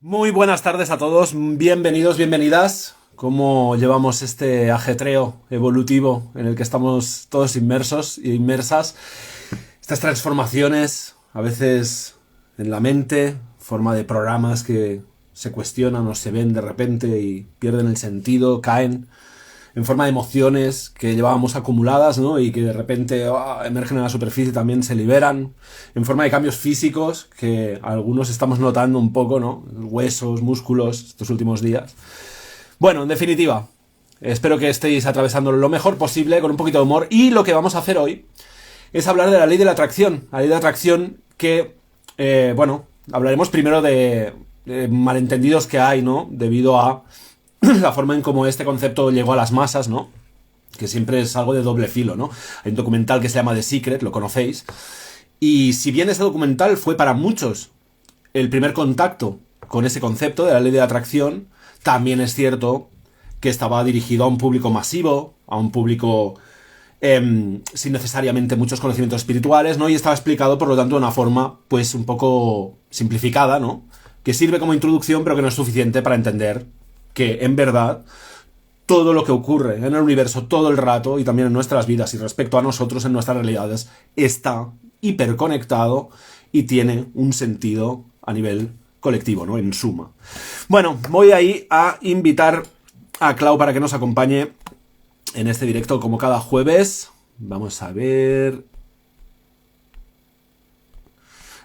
Muy buenas tardes a todos, bienvenidos, bienvenidas. ¿Cómo llevamos este ajetreo evolutivo en el que estamos todos inmersos e inmersas? Estas transformaciones, a veces en la mente, forma de programas que se cuestionan o se ven de repente y pierden el sentido, caen en forma de emociones que llevábamos acumuladas, ¿no? Y que de repente emergen a la superficie y también se liberan, en forma de cambios físicos que algunos estamos notando un poco, ¿no? Huesos, músculos, estos últimos días. Bueno, en definitiva, espero que estéis atravesando lo mejor posible, con un poquito de humor, y lo que vamos a hacer hoy es hablar de la ley de la atracción. La ley de la atracción que, bueno, hablaremos primero de malentendidos que hay, ¿no? Debido a la forma en cómo este concepto llegó a las masas, ¿no? Que siempre es algo de doble filo, ¿no? Hay un documental que se llama The Secret, lo conocéis. Y si bien ese documental fue para muchos el primer contacto con ese concepto de la ley de la atracción, también es cierto que estaba dirigido a un público masivo, a un público sin necesariamente muchos conocimientos espirituales, ¿no? Y estaba explicado, por lo tanto, de una forma, pues, un poco simplificada, ¿no? Que sirve como introducción, pero que no es suficiente para entender que, en verdad, todo lo que ocurre en el universo todo el rato y también en nuestras vidas y respecto a nosotros en nuestras realidades está hiperconectado y tiene un sentido a nivel colectivo, ¿no? En suma. Bueno, voy ahí a invitar a Clau para que nos acompañe en este directo como cada jueves. Vamos a ver.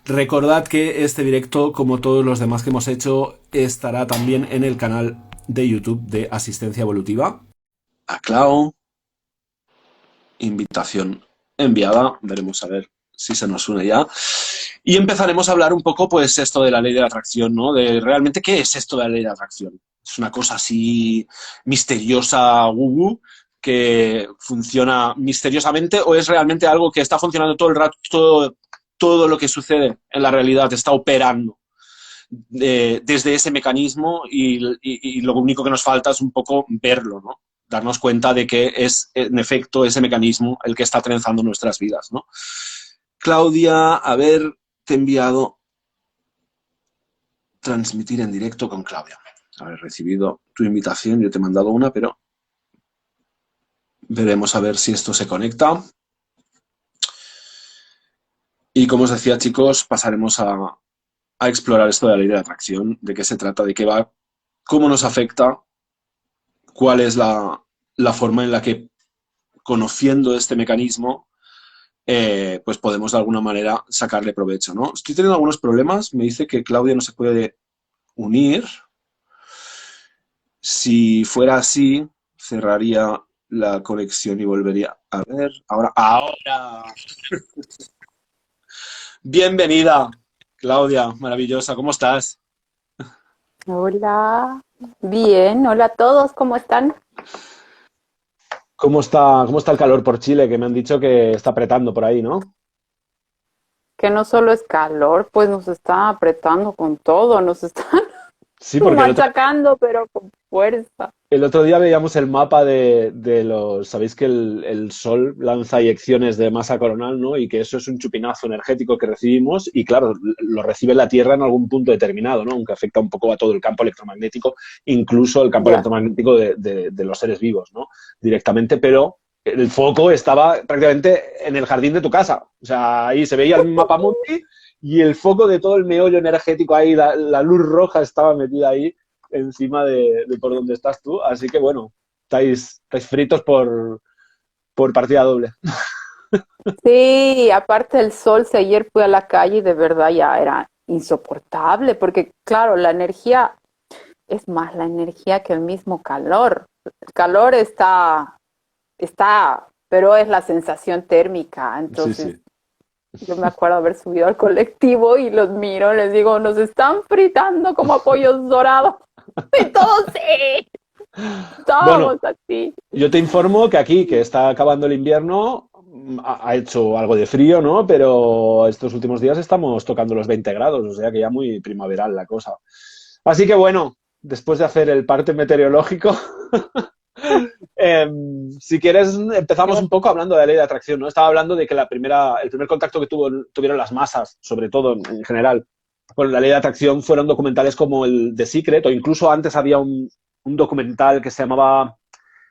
Recordad que este directo, como todos los demás que hemos hecho, estará también en el canal de YouTube de Asistencia Evolutiva. A Clau. Invitación enviada. Veremos a ver si se nos une ya. Y empezaremos a hablar un poco, pues, esto de la ley de la atracción, ¿no? De realmente qué es esto de la ley de la atracción. Es una cosa así misteriosa, que funciona misteriosamente, o es realmente algo que está funcionando todo el rato, todo lo que sucede en la realidad está operando desde ese mecanismo y lo único que nos falta es un poco verlo, ¿no? Darnos cuenta de que es, en efecto, ese mecanismo el que está trenzando nuestras vidas, ¿no? Claudia, a ver, te he enviado transmitir en directo con Claudia. Haber recibido tu invitación, yo te he mandado una, pero veremos a ver si esto se conecta. Y como os decía, chicos, pasaremos a explorar esto de la ley de la atracción, de qué se trata, de qué va, cómo nos afecta, cuál es la forma en la que, conociendo este mecanismo, pues podemos de alguna manera sacarle provecho, ¿no? Estoy teniendo algunos problemas, me dice que Claudia no se puede unir. Si fuera así, cerraría la conexión y volvería a ver. Ahora. Bienvenida, Claudia, maravillosa, ¿cómo estás? Hola, bien, hola a todos, ¿cómo están? Cómo está el calor por Chile? Que me han dicho que está apretando por ahí, ¿no? Que no solo es calor, pues nos está apretando con todo, nos están Sí, porque machacando, pero con fuerza. el otro día veíamos el mapa de los... Sabéis que el Sol lanza eyecciones de masa coronal, ¿no? Y que eso es un chupinazo energético que recibimos y, claro, lo recibe la Tierra en algún punto determinado, ¿no? Aunque afecta un poco a todo el campo electromagnético, incluso el campo Ya, electromagnético de los seres vivos, ¿no? Directamente, pero el foco estaba prácticamente en el jardín de tu casa. O sea, ahí se veía el mapa mundi y el foco de todo el meollo energético ahí, la luz roja estaba metida ahí encima de por donde estás tú. Así que bueno, estáis fritos por partida doble. sí, aparte el sol, si ayer fui a la calle y de verdad ya era insoportable, porque claro, la energía es más la energía que el mismo calor. El calor está, pero es la sensación térmica, Sí, entonces sí. yo me acuerdo haber subido al colectivo y los miro, les digo, nos están fritando como a pollos dorados. Y todos sí, Bueno, estábamos así. yo te informo que aquí, que está acabando el invierno, ha hecho algo de frío, ¿no? Pero estos últimos días estamos tocando los 20 grados, o sea que ya muy primaveral la cosa. Así que bueno, después de hacer el parte meteorológico, si quieres, empezamos un poco hablando de la ley de atracción, ¿no? Estaba hablando de que el primer contacto que tuvieron las masas, sobre todo en general, con la ley de atracción fueron documentales como el The Secret, o incluso antes había un documental que se llamaba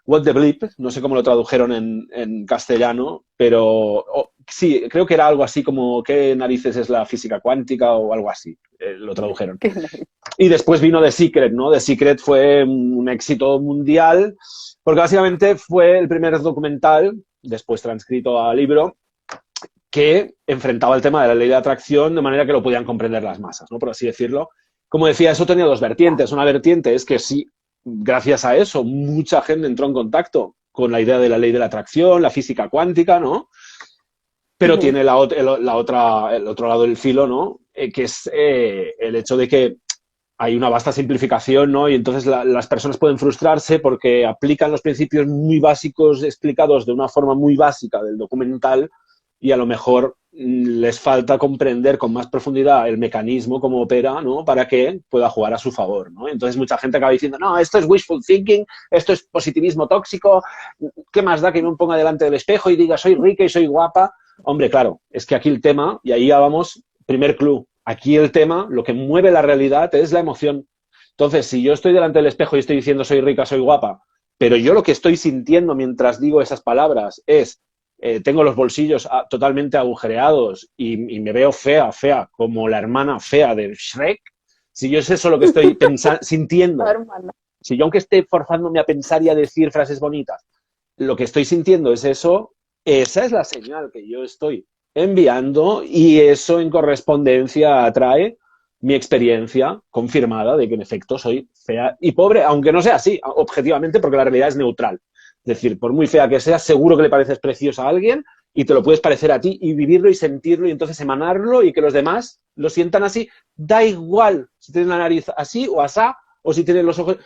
What the Bleep, no sé cómo lo tradujeron en castellano, pero sí, creo que era algo así como ¿qué narices es la física cuántica? O algo así, lo tradujeron. Y después vino The Secret, ¿no? The Secret fue un éxito mundial, porque básicamente fue el primer documental, después transcrito a libro, que enfrentaba el tema de la ley de atracción de manera que lo podían comprender las masas, ¿no? Por así decirlo. Como decía, eso tenía dos vertientes. Una vertiente es que sí, gracias a eso, mucha gente entró en contacto con la idea de la ley de la atracción, la física cuántica, ¿no? Pero tiene el otro lado del filo, ¿no? Que es el hecho de que hay una vasta simplificación, ¿no? Y entonces las personas pueden frustrarse porque aplican los principios muy básicos explicados de una forma muy básica del documental y a lo mejor les falta comprender con más profundidad el mecanismo, cómo opera, ¿no? Para que pueda jugar a su favor, ¿no? Entonces mucha gente acaba diciendo, no, esto es wishful thinking, esto es positivismo tóxico, ¿qué más da que me ponga delante del espejo y diga soy rica y soy guapa? Hombre, claro, es que aquí el tema, y ahí ya vamos, primer clue, aquí el tema, lo que mueve la realidad es la emoción. Entonces, si yo estoy delante del espejo y estoy diciendo soy rica, soy guapa, pero yo lo que estoy sintiendo mientras digo esas palabras es tengo los bolsillos totalmente agujereados y me veo fea, como la hermana fea de Shrek, si yo es eso lo que estoy sintiendo, si yo aunque esté forzándome a pensar y a decir frases bonitas, lo que estoy sintiendo es eso, esa es la señal que yo estoy enviando y eso en correspondencia atrae mi experiencia confirmada de que en efecto soy fea y pobre, aunque no sea así, objetivamente, porque la realidad es neutral. Es decir, por muy fea que seas, seguro que le pareces preciosa a alguien y te lo puedes parecer a ti y vivirlo y sentirlo y entonces emanarlo y que los demás lo sientan así. Da igual si tienes la nariz así o asá o si tienes los ojos...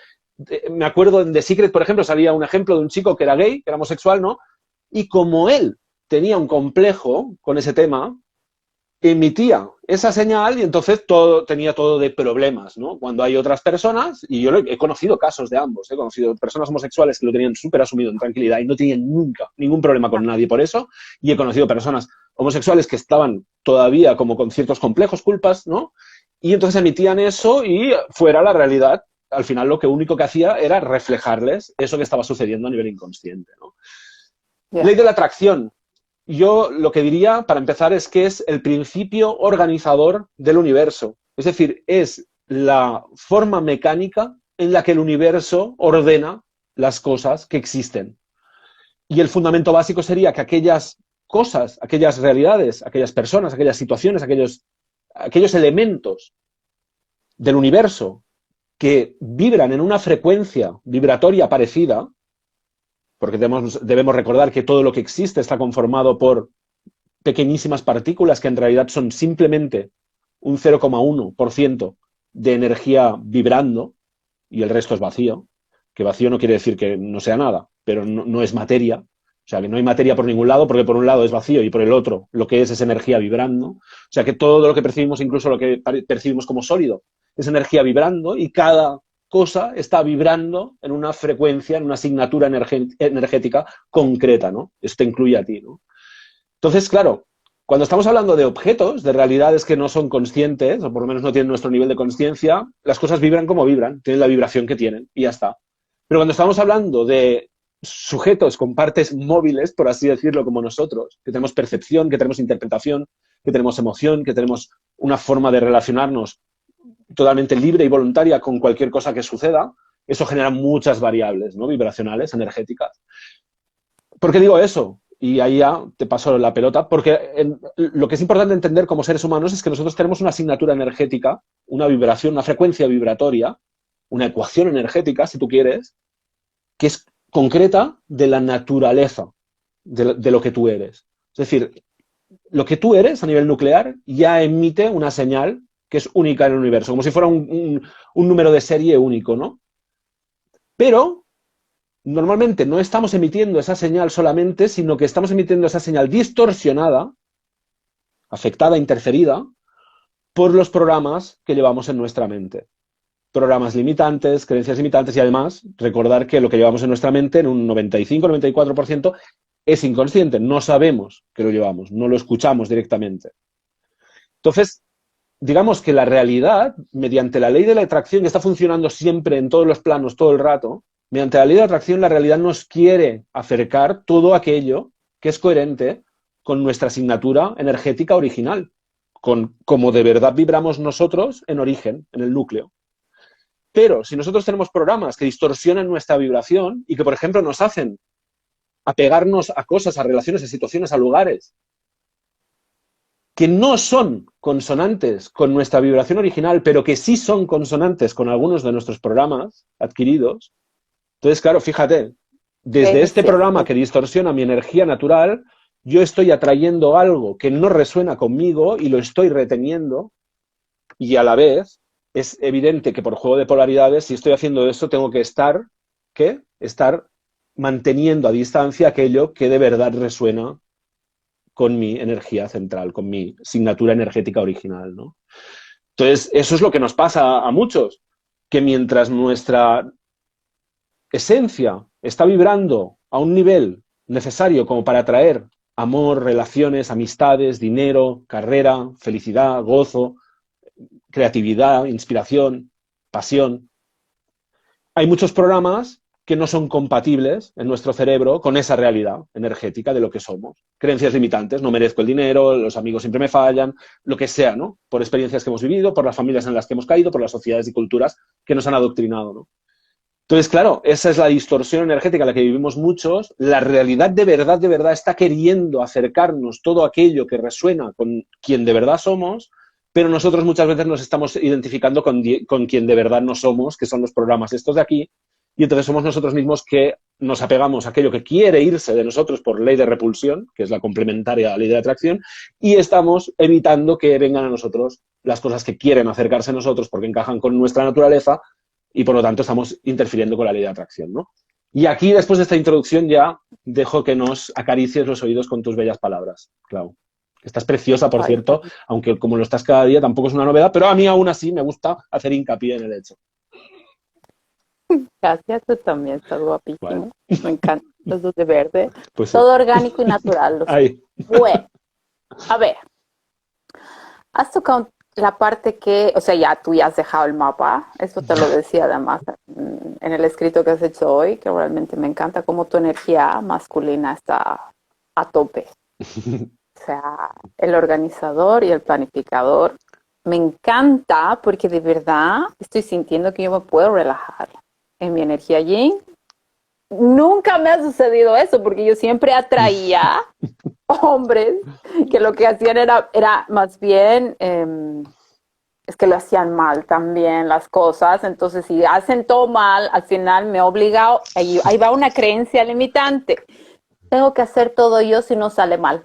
Me acuerdo en The Secret, por ejemplo, salía un ejemplo de un chico que era gay, que era homosexual, ¿no? Y como él tenía un complejo con ese tema, emitía esa señal y entonces tenía todo de problemas, ¿no? Cuando hay otras personas, y yo he conocido casos de ambos, he conocido personas homosexuales que lo tenían súper asumido en tranquilidad y no tenían nunca ningún problema con nadie por eso, y he conocido personas homosexuales que estaban todavía como con ciertos complejos, culpas, ¿no? Y entonces emitían eso y fuera la realidad, al final lo que único que hacía era reflejarles eso que estaba sucediendo a nivel inconsciente, ¿no? Yeah. Ley de la atracción. Yo lo que diría, para empezar, es que es el principio organizador del universo. Es decir, es la forma mecánica en la que el universo ordena las cosas que existen. Y el fundamento básico sería que aquellas cosas, aquellas realidades, aquellas personas, aquellas situaciones, aquellos elementos del universo que vibran en una frecuencia vibratoria parecida, porque debemos recordar que todo lo que existe está conformado por pequeñísimas partículas que en realidad son simplemente un 0,1% de energía vibrando y el resto es vacío, que vacío no quiere decir que no sea nada, pero no es materia, o sea que no hay materia por ningún lado porque por un lado es vacío y por el otro lo que es energía vibrando, o sea que todo lo que percibimos, incluso lo que percibimos como sólido, es energía vibrando y cada cosa está vibrando en una frecuencia, en una asignatura energética concreta, ¿no? Esto te incluye a ti, ¿no? Entonces, claro, cuando estamos hablando de objetos, de realidades que no son conscientes, o por lo menos no tienen nuestro nivel de consciencia, las cosas vibran como vibran, tienen la vibración que tienen y ya está. Pero cuando estamos hablando de sujetos con partes móviles, por así decirlo, como nosotros, que tenemos percepción, que tenemos interpretación, que tenemos emoción, que tenemos una forma de relacionarnos totalmente libre y voluntaria con cualquier cosa que suceda, eso genera muchas variables, ¿no? Vibracionales, energéticas. ¿Por qué digo eso? Y ahí ya te paso la pelota, porque lo que es importante entender como seres humanos es que nosotros tenemos una asignatura energética, una vibración, una frecuencia vibratoria, una ecuación energética, si tú quieres, que es concreta de la naturaleza de lo que tú eres. Es decir, lo que tú eres a nivel nuclear ya emite una señal que es única en el universo, como si fuera un número de serie único, ¿no? Pero normalmente no estamos emitiendo esa señal solamente, sino que estamos emitiendo esa señal distorsionada, afectada, interferida, por los programas que llevamos en nuestra mente. Programas limitantes, creencias limitantes y además recordar que lo que llevamos en nuestra mente en un 95-94% es inconsciente, no sabemos que lo llevamos, no lo escuchamos directamente. Entonces, digamos que la realidad, mediante la ley de la atracción, que está funcionando siempre en todos los planos, todo el rato, mediante la ley de la atracción, la realidad nos quiere acercar todo aquello que es coherente con nuestra asignatura energética original, con cómo de verdad vibramos nosotros en origen, en el núcleo. Pero si nosotros tenemos programas que distorsionan nuestra vibración y que, por ejemplo, nos hacen apegarnos a cosas, a relaciones, a situaciones, a lugares que no son consonantes con nuestra vibración original, pero que sí son consonantes con algunos de nuestros programas adquiridos, entonces, claro, fíjate, desde este programa que distorsiona mi energía natural, yo estoy atrayendo algo que no resuena conmigo y lo estoy reteniendo, y a la vez es evidente que por juego de polaridades, si estoy haciendo eso, tengo que estar, ¿qué? Estar manteniendo a distancia aquello que de verdad resuena con mi energía central, con mi asignatura energética original, ¿no? Entonces, eso es lo que nos pasa a muchos, que mientras nuestra esencia está vibrando a un nivel necesario como para atraer amor, relaciones, amistades, dinero, carrera, felicidad, gozo, creatividad, inspiración, pasión, hay muchos programas que no son compatibles en nuestro cerebro con esa realidad energética de lo que somos. Creencias limitantes, no merezco el dinero, los amigos siempre me fallan, lo que sea, ¿no? Por experiencias que hemos vivido, por las familias en las que hemos caído, por las sociedades y culturas que nos han adoctrinado, ¿no? Entonces, claro, esa es la distorsión energética en la que vivimos muchos. La realidad de verdad está queriendo acercarnos todo aquello que resuena con quien de verdad somos, pero nosotros muchas veces nos estamos identificando con quien de verdad no somos, que son los programas estos de aquí, y entonces somos nosotros mismos que nos apegamos a aquello que quiere irse de nosotros por ley de repulsión, que es la complementaria a la ley de atracción, y estamos evitando que vengan a nosotros las cosas que quieren acercarse a nosotros porque encajan con nuestra naturaleza, y por lo tanto estamos interfiriendo con la ley de atracción, ¿no? Y aquí, después de esta introducción, ya dejo que nos acaricies los oídos con tus bellas palabras, Clau. Estás preciosa, por cierto, aunque como lo estás cada día tampoco es una novedad, pero a mí aún así me gusta hacer hincapié en el hecho. Gracias, tú también estás guapísimo. Bueno. Me encanta los dos de verde. Pues todo sí. Orgánico y natural. Bueno, a ver, has tocado la parte que, o sea, ya tú ya has dejado el mapa, eso te lo decía además en el escrito que has hecho hoy, que realmente me encanta cómo tu energía masculina está a tope. O sea, el organizador y el planificador. Me encanta porque de verdad estoy sintiendo que yo me puedo relajar en mi energía yin. Nunca me ha sucedido eso porque yo siempre atraía hombres que lo que hacían era más bien, es que lo hacían mal también las cosas. Entonces, si hacen todo mal, al final me he obligado, ahí va una creencia limitante. Tengo que hacer todo yo si no sale mal.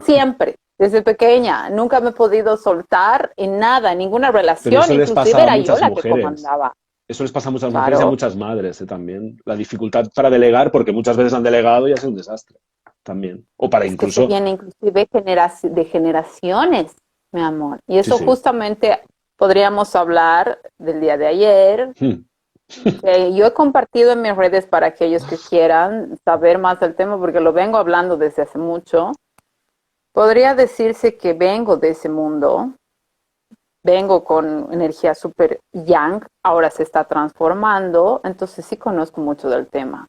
Siempre. Desde pequeña, nunca me he podido soltar en nada, en ninguna relación, inclusive era yo la que comandaba. Eso les pasa a muchas mujeres y a muchas madres también. La dificultad para delegar, porque muchas veces han delegado y ha sido un desastre también. O para incluso... Que viene inclusive de generaciones, mi amor. Y eso justamente podríamos hablar del día de ayer. Que yo he compartido en mis redes para aquellos que quieran saber más del tema, porque lo vengo hablando desde hace mucho. Podría decirse que vengo de ese mundo, vengo con energía super yang, ahora se está transformando, entonces sí conozco mucho del tema.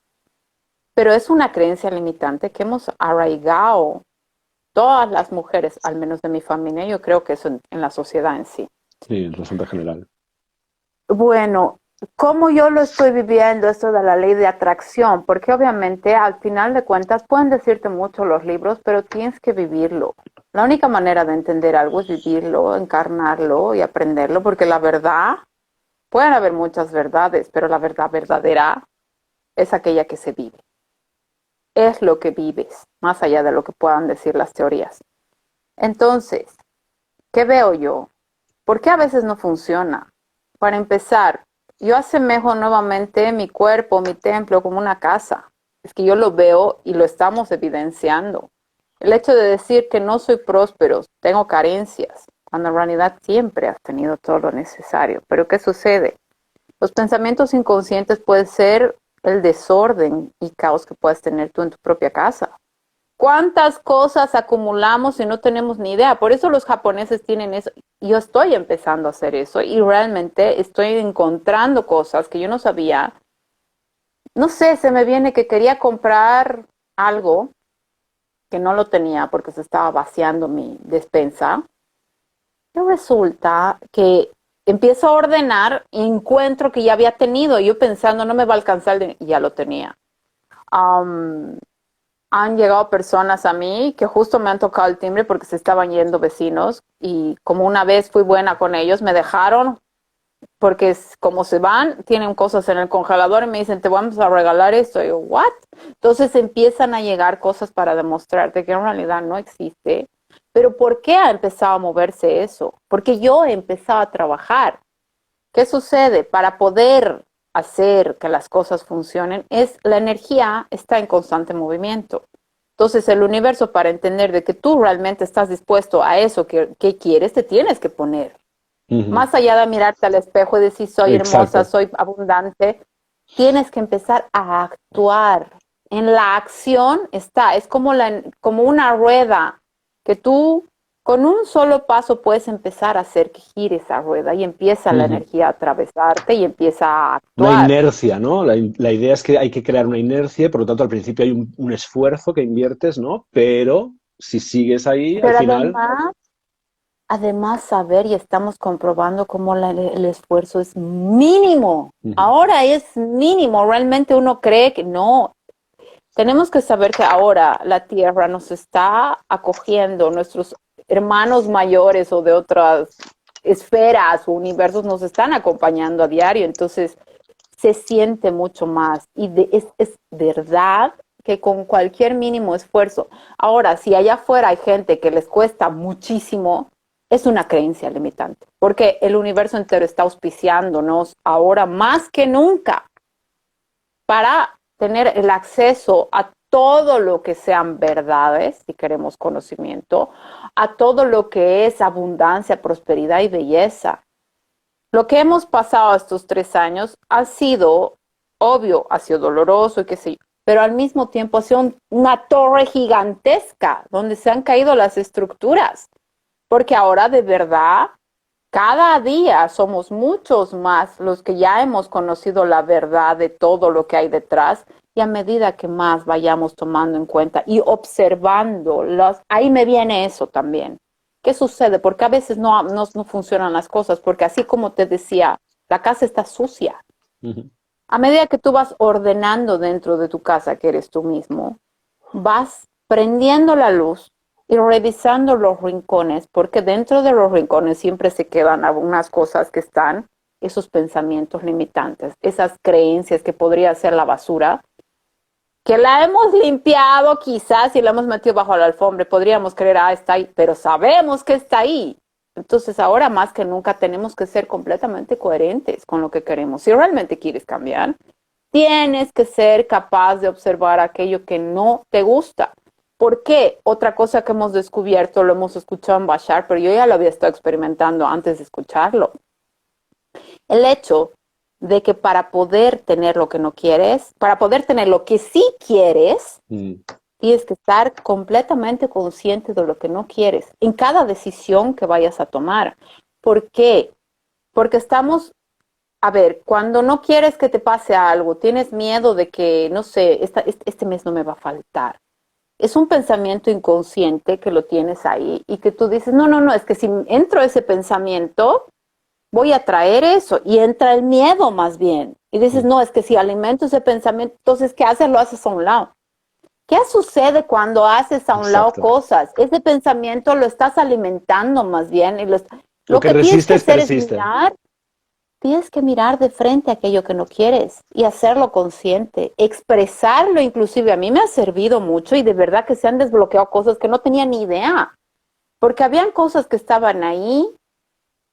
Pero es una creencia limitante que hemos arraigado todas las mujeres, al menos de mi familia, yo creo que eso en la sociedad en sí. Sí, en bastante general. Bueno, ¿cómo yo lo estoy viviendo esto de la ley de atracción? Porque obviamente al final de cuentas pueden decirte mucho los libros, pero tienes que vivirlo. La única manera de entender algo es vivirlo, encarnarlo y aprenderlo, porque la verdad, pueden haber muchas verdades, pero la verdad verdadera es aquella que se vive. Es lo que vives, más allá de lo que puedan decir las teorías. Entonces, ¿qué veo yo? ¿Por qué a veces no funciona? Para empezar, yo asemejo nuevamente mi cuerpo, mi templo, como una casa. Es que yo lo veo y lo estamos evidenciando. El hecho de decir que no soy próspero, tengo carencias, cuando en realidad siempre has tenido todo lo necesario. Pero ¿qué sucede? Los pensamientos inconscientes pueden ser el desorden y caos que puedes tener tú en tu propia casa. ¿Cuántas cosas acumulamos y no tenemos ni idea? Por eso los japoneses tienen eso. yo estoy empezando a hacer eso y realmente estoy encontrando cosas que yo no sabía. No sé, se me viene que quería comprar algo que no lo tenía porque se estaba vaciando mi despensa. Y resulta que empiezo a ordenar y encuentro que ya había tenido. Yo pensando, no me va a alcanzar el dinero, y ya lo tenía. Um, Han llegado personas a mí que justo me han tocado el timbre porque se estaban yendo vecinos y como una vez fui buena con ellos, me dejaron porque como se van, tienen cosas en el congelador y me dicen, te vamos a regalar esto. Y yo, ¿what? Entonces empiezan a llegar cosas para demostrarte que en realidad no existe. Pero ¿por qué ha empezado a moverse eso? Porque yo he empezado a trabajar. ¿Qué sucede? Para poder hacer que las cosas funcionen, la energía está en constante movimiento. Entonces el universo, para entender de que tú realmente estás dispuesto a eso que quieres, te tienes que poner. Más allá de mirarte al espejo y decir soy hermosa, Exacto. soy abundante, tienes que empezar a actuar. En la acción está, es como una rueda que tú con un solo paso puedes empezar a hacer que gire esa rueda y empieza la Ujú. energía a atravesarte y empieza a Una actuar. inercia, ¿no? La idea es que hay que crear una inercia, por lo tanto al principio hay un esfuerzo que inviertes, ¿no? Pero si sigues ahí, al Pero final... además saber y estamos comprobando cómo el esfuerzo es mínimo. Ujú. Ahora es mínimo, realmente uno cree que no. Tenemos que saber que ahora la Tierra nos está acogiendo, nuestros hermanos mayores o de otras esferas o universos nos están acompañando a diario, entonces se siente mucho más y es verdad que con cualquier mínimo esfuerzo. Ahora, si allá afuera hay gente que les cuesta muchísimo, es una creencia limitante, porque el universo entero está auspiciándonos ahora más que nunca para tener el acceso a todo lo que sean verdades, si queremos conocimiento, a todo lo que es abundancia, prosperidad y belleza. Lo que hemos pasado estos 3 años ha sido, obvio, ha sido doloroso y qué sé yo, pero al mismo tiempo ha sido una torre gigantesca donde se han caído las estructuras, porque ahora de verdad cada día somos muchos más los que ya hemos conocido la verdad de todo lo que hay detrás y a medida que más vayamos tomando en cuenta y observando, ahí me viene eso también. ¿Qué sucede? Porque a veces no funcionan las cosas, porque así como te decía, la casa está sucia. Ujú. A medida que tú vas ordenando dentro de tu casa, que eres tú mismo, vas prendiendo la luz y revisando los rincones, porque dentro de los rincones siempre se quedan algunas cosas que están, esos pensamientos limitantes, esas creencias que podría ser la basura, que la hemos limpiado quizás y la hemos metido bajo la alfombra, podríamos creer, está ahí, pero sabemos que está ahí. Entonces ahora más que nunca tenemos que ser completamente coherentes con lo que queremos. Si realmente quieres cambiar, tienes que ser capaz de observar aquello que no te gusta. ¿Por qué? Otra cosa que hemos descubierto, lo hemos escuchado en Bashar, pero yo ya lo había estado experimentando antes de escucharlo. El hecho de que para poder tener lo que no quieres, para poder tener lo que sí quieres, Mm. tienes que estar completamente consciente de lo que no quieres en cada decisión que vayas a tomar. ¿Por qué? Porque estamos, a ver, cuando no quieres que te pase algo, tienes miedo de que, no sé, este mes no me va a faltar. Es un pensamiento inconsciente que lo tienes ahí y que tú dices, no, no, no, es que si entro ese pensamiento, voy a traer eso. Y entra el miedo más bien. Y dices, Mm. no, es que si alimento ese pensamiento, entonces, ¿qué haces? Lo haces a un lado. ¿Qué sucede cuando haces a un lado Exacto. cosas? Ese pensamiento lo estás alimentando más bien. Lo Lo que que tienes que resistes, hacer es persiste. mirar. Tienes que mirar de frente aquello que no quieres y hacerlo consciente, expresarlo inclusive. A mí me ha servido mucho y de verdad que se han desbloqueado cosas que no tenía ni idea, porque habían cosas que estaban ahí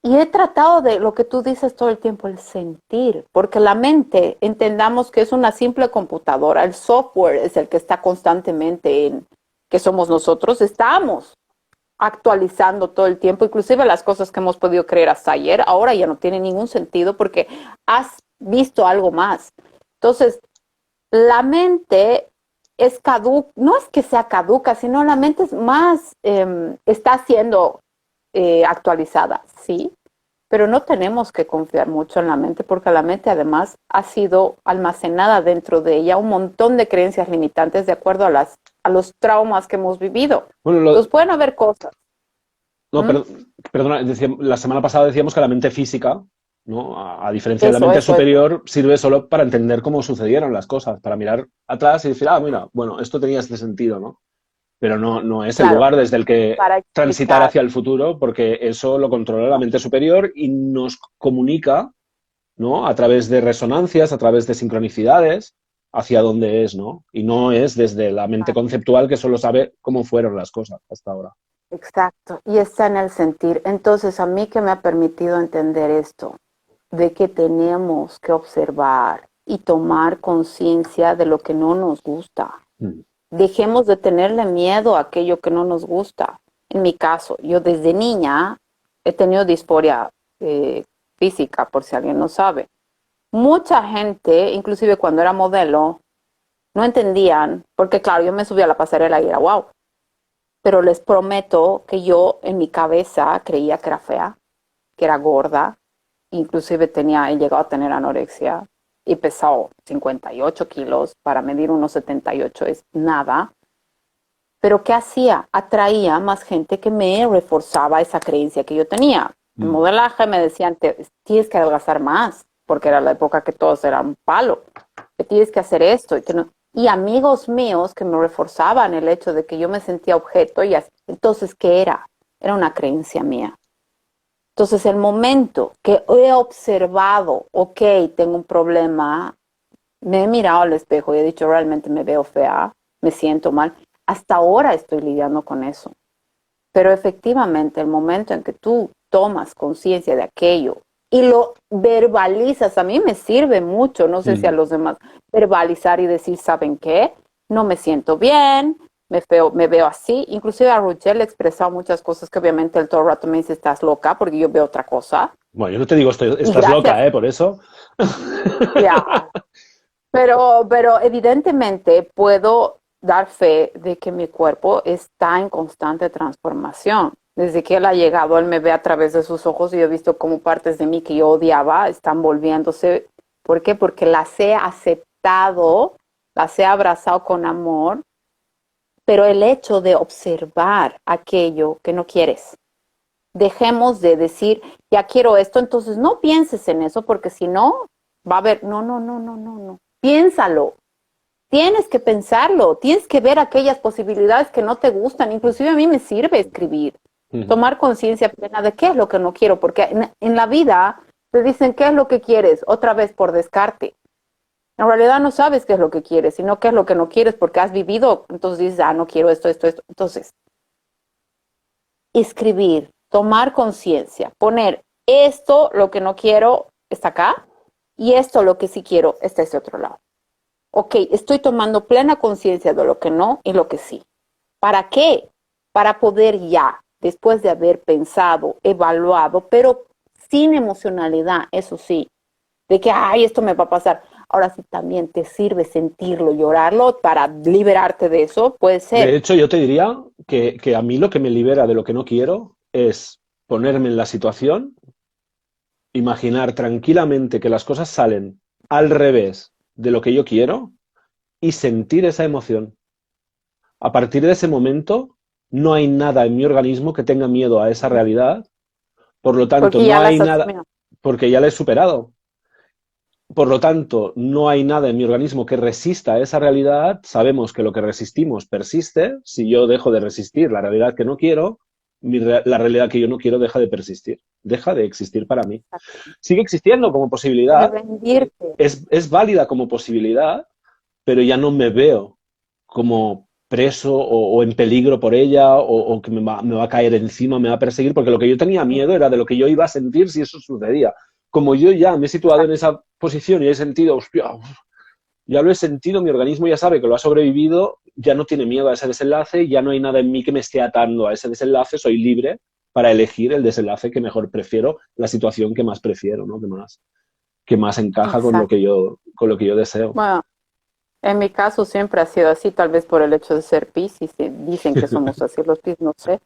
y he tratado de lo que tú dices todo el tiempo, el sentir, porque la mente, entendamos que es una simple computadora, el software es el que está constantemente que somos nosotros, estamos actualizando todo el tiempo, inclusive las cosas que hemos podido creer hasta ayer, ahora ya no tienen ningún sentido porque has visto algo más. Entonces, la mente es caduca, no es que sea caduca, sino la mente es más, está haciendo actualizada, sí, pero no tenemos que confiar mucho en la mente porque la mente además ha sido almacenada dentro de ella un montón de creencias limitantes de acuerdo a los traumas que hemos vivido. Bueno, Entonces pueden haber cosas. no, ¿Mm? perdona, la semana pasada decíamos que la mente física, ¿no? A diferencia de la Eso, mente eso, eso. superior, sirve solo para entender cómo sucedieron las cosas, para mirar atrás y decir, ah, mira, bueno, esto tenía este sentido, ¿no? Pero no es el Claro, lugar desde el que para transitar explicar. hacia el futuro, porque eso lo controla la mente superior y nos comunica, ¿no? A través de resonancias, a través de sincronicidades, hacia dónde es, ¿no? Y no es desde la mente conceptual que solo sabe cómo fueron las cosas hasta ahora. Exacto, y está en el sentir. Entonces, a mí que me ha permitido entender esto, de que tenemos que observar y tomar conciencia de lo que no nos gusta. Mm. Dejemos de tenerle miedo a aquello que no nos gusta. En mi caso, yo desde niña he tenido disforia física, por si alguien no sabe. Mucha gente, inclusive cuando era modelo, no entendían, porque claro, yo me subí a la pasarela y era wow, pero les prometo que yo en mi cabeza creía que era fea, que era gorda, inclusive he llegado a tener anorexia y pesado 58 kilos, para medir unos 78 es nada, pero ¿qué hacía? Atraía más gente que me reforzaba esa creencia que yo tenía. En Mm. modelaje me decían, tienes que adelgazar más, porque era la época que todos eran un palo, que tienes que hacer esto. Y amigos míos que me reforzaban el hecho de que yo me sentía objeto, entonces, ¿qué era? Era una creencia mía. Entonces, el momento que he observado, ok, tengo un problema, me he mirado al espejo y he dicho, realmente me veo fea, me siento mal. Hasta ahora estoy lidiando con eso. Pero efectivamente, el momento en que tú tomas conciencia de aquello y lo verbalizas, a mí me sirve mucho, no sé si a Mm. los demás, verbalizar y decir, ¿saben qué? No me siento bien, me veo así. Inclusive a Roger le he expresado muchas cosas que obviamente él todo el rato me dice, estás loca, porque yo veo otra cosa. Bueno, yo no te digo Y estás gracias, loca, ¿eh? Por eso. ya. Pero evidentemente puedo dar fe de que mi cuerpo está en constante transformación. Desde que él ha llegado, él me ve a través de sus ojos y yo he visto cómo partes de mí que yo odiaba están volviéndose. ¿Por qué? Porque las he aceptado, las he abrazado con amor, pero el hecho de observar aquello que no quieres. Dejemos de decir, ya quiero esto, entonces no pienses en eso, porque si no, va a haber, no, no, no, no, no, no. Piénsalo, tienes que pensarlo, tienes que ver aquellas posibilidades que no te gustan. Inclusive a mí me sirve escribir, Mm. tomar conciencia plena de qué es lo que no quiero, porque en la vida te dicen qué es lo que quieres, otra vez por descarte. En realidad no sabes qué es lo que quieres, sino qué es lo que no quieres porque has vivido, entonces dices, no quiero esto, esto, esto. Entonces, escribir, tomar conciencia, poner esto, lo que no quiero, está acá, y esto, lo que sí quiero, está ese otro lado. Ok, estoy tomando plena conciencia de lo que no y lo que sí. ¿Para qué? Para poder ya, después de haber pensado, evaluado, pero sin emocionalidad, eso sí, de que, ay, esto me va a pasar. Ahora sí también te sirve sentirlo, llorarlo para liberarte de eso, puede De ser. hecho, yo te diría que a mí lo que me libera de lo que no quiero es ponerme en la situación, imaginar tranquilamente que las cosas salen al revés de lo que yo quiero y sentir esa emoción. A partir de ese momento, no hay nada en mi organismo que tenga miedo a esa realidad, por lo tanto, Porque no ya hay las nada, asumió. porque ya la he superado. Por lo tanto, no hay nada en mi organismo que resista a esa realidad. Sabemos que lo que resistimos persiste. Si yo dejo de resistir la realidad que no quiero, la realidad que yo no quiero deja de persistir, deja de existir para mí. Sigue existiendo como De posibilidad, rendirte. es válida como posibilidad, pero ya no me veo como preso o en peligro por ella o que me va a caer encima, me va a perseguir, porque lo que yo tenía miedo era de lo que yo iba a sentir si eso sucedía. Como yo ya me he situado en Exacto. esa posición y he sentido, hostia, ya lo he sentido, mi organismo ya sabe que lo ha sobrevivido, ya no tiene miedo a ese desenlace, ya no hay nada en mí que me esté atando a ese desenlace, soy libre para elegir el desenlace que mejor prefiero, la situación que más prefiero, ¿no? Que más encaja Exacto. con lo que yo deseo. Bueno, En mi caso siempre ha sido así, tal vez por el hecho de ser Piscis, dicen que somos así los Piscis, no sé,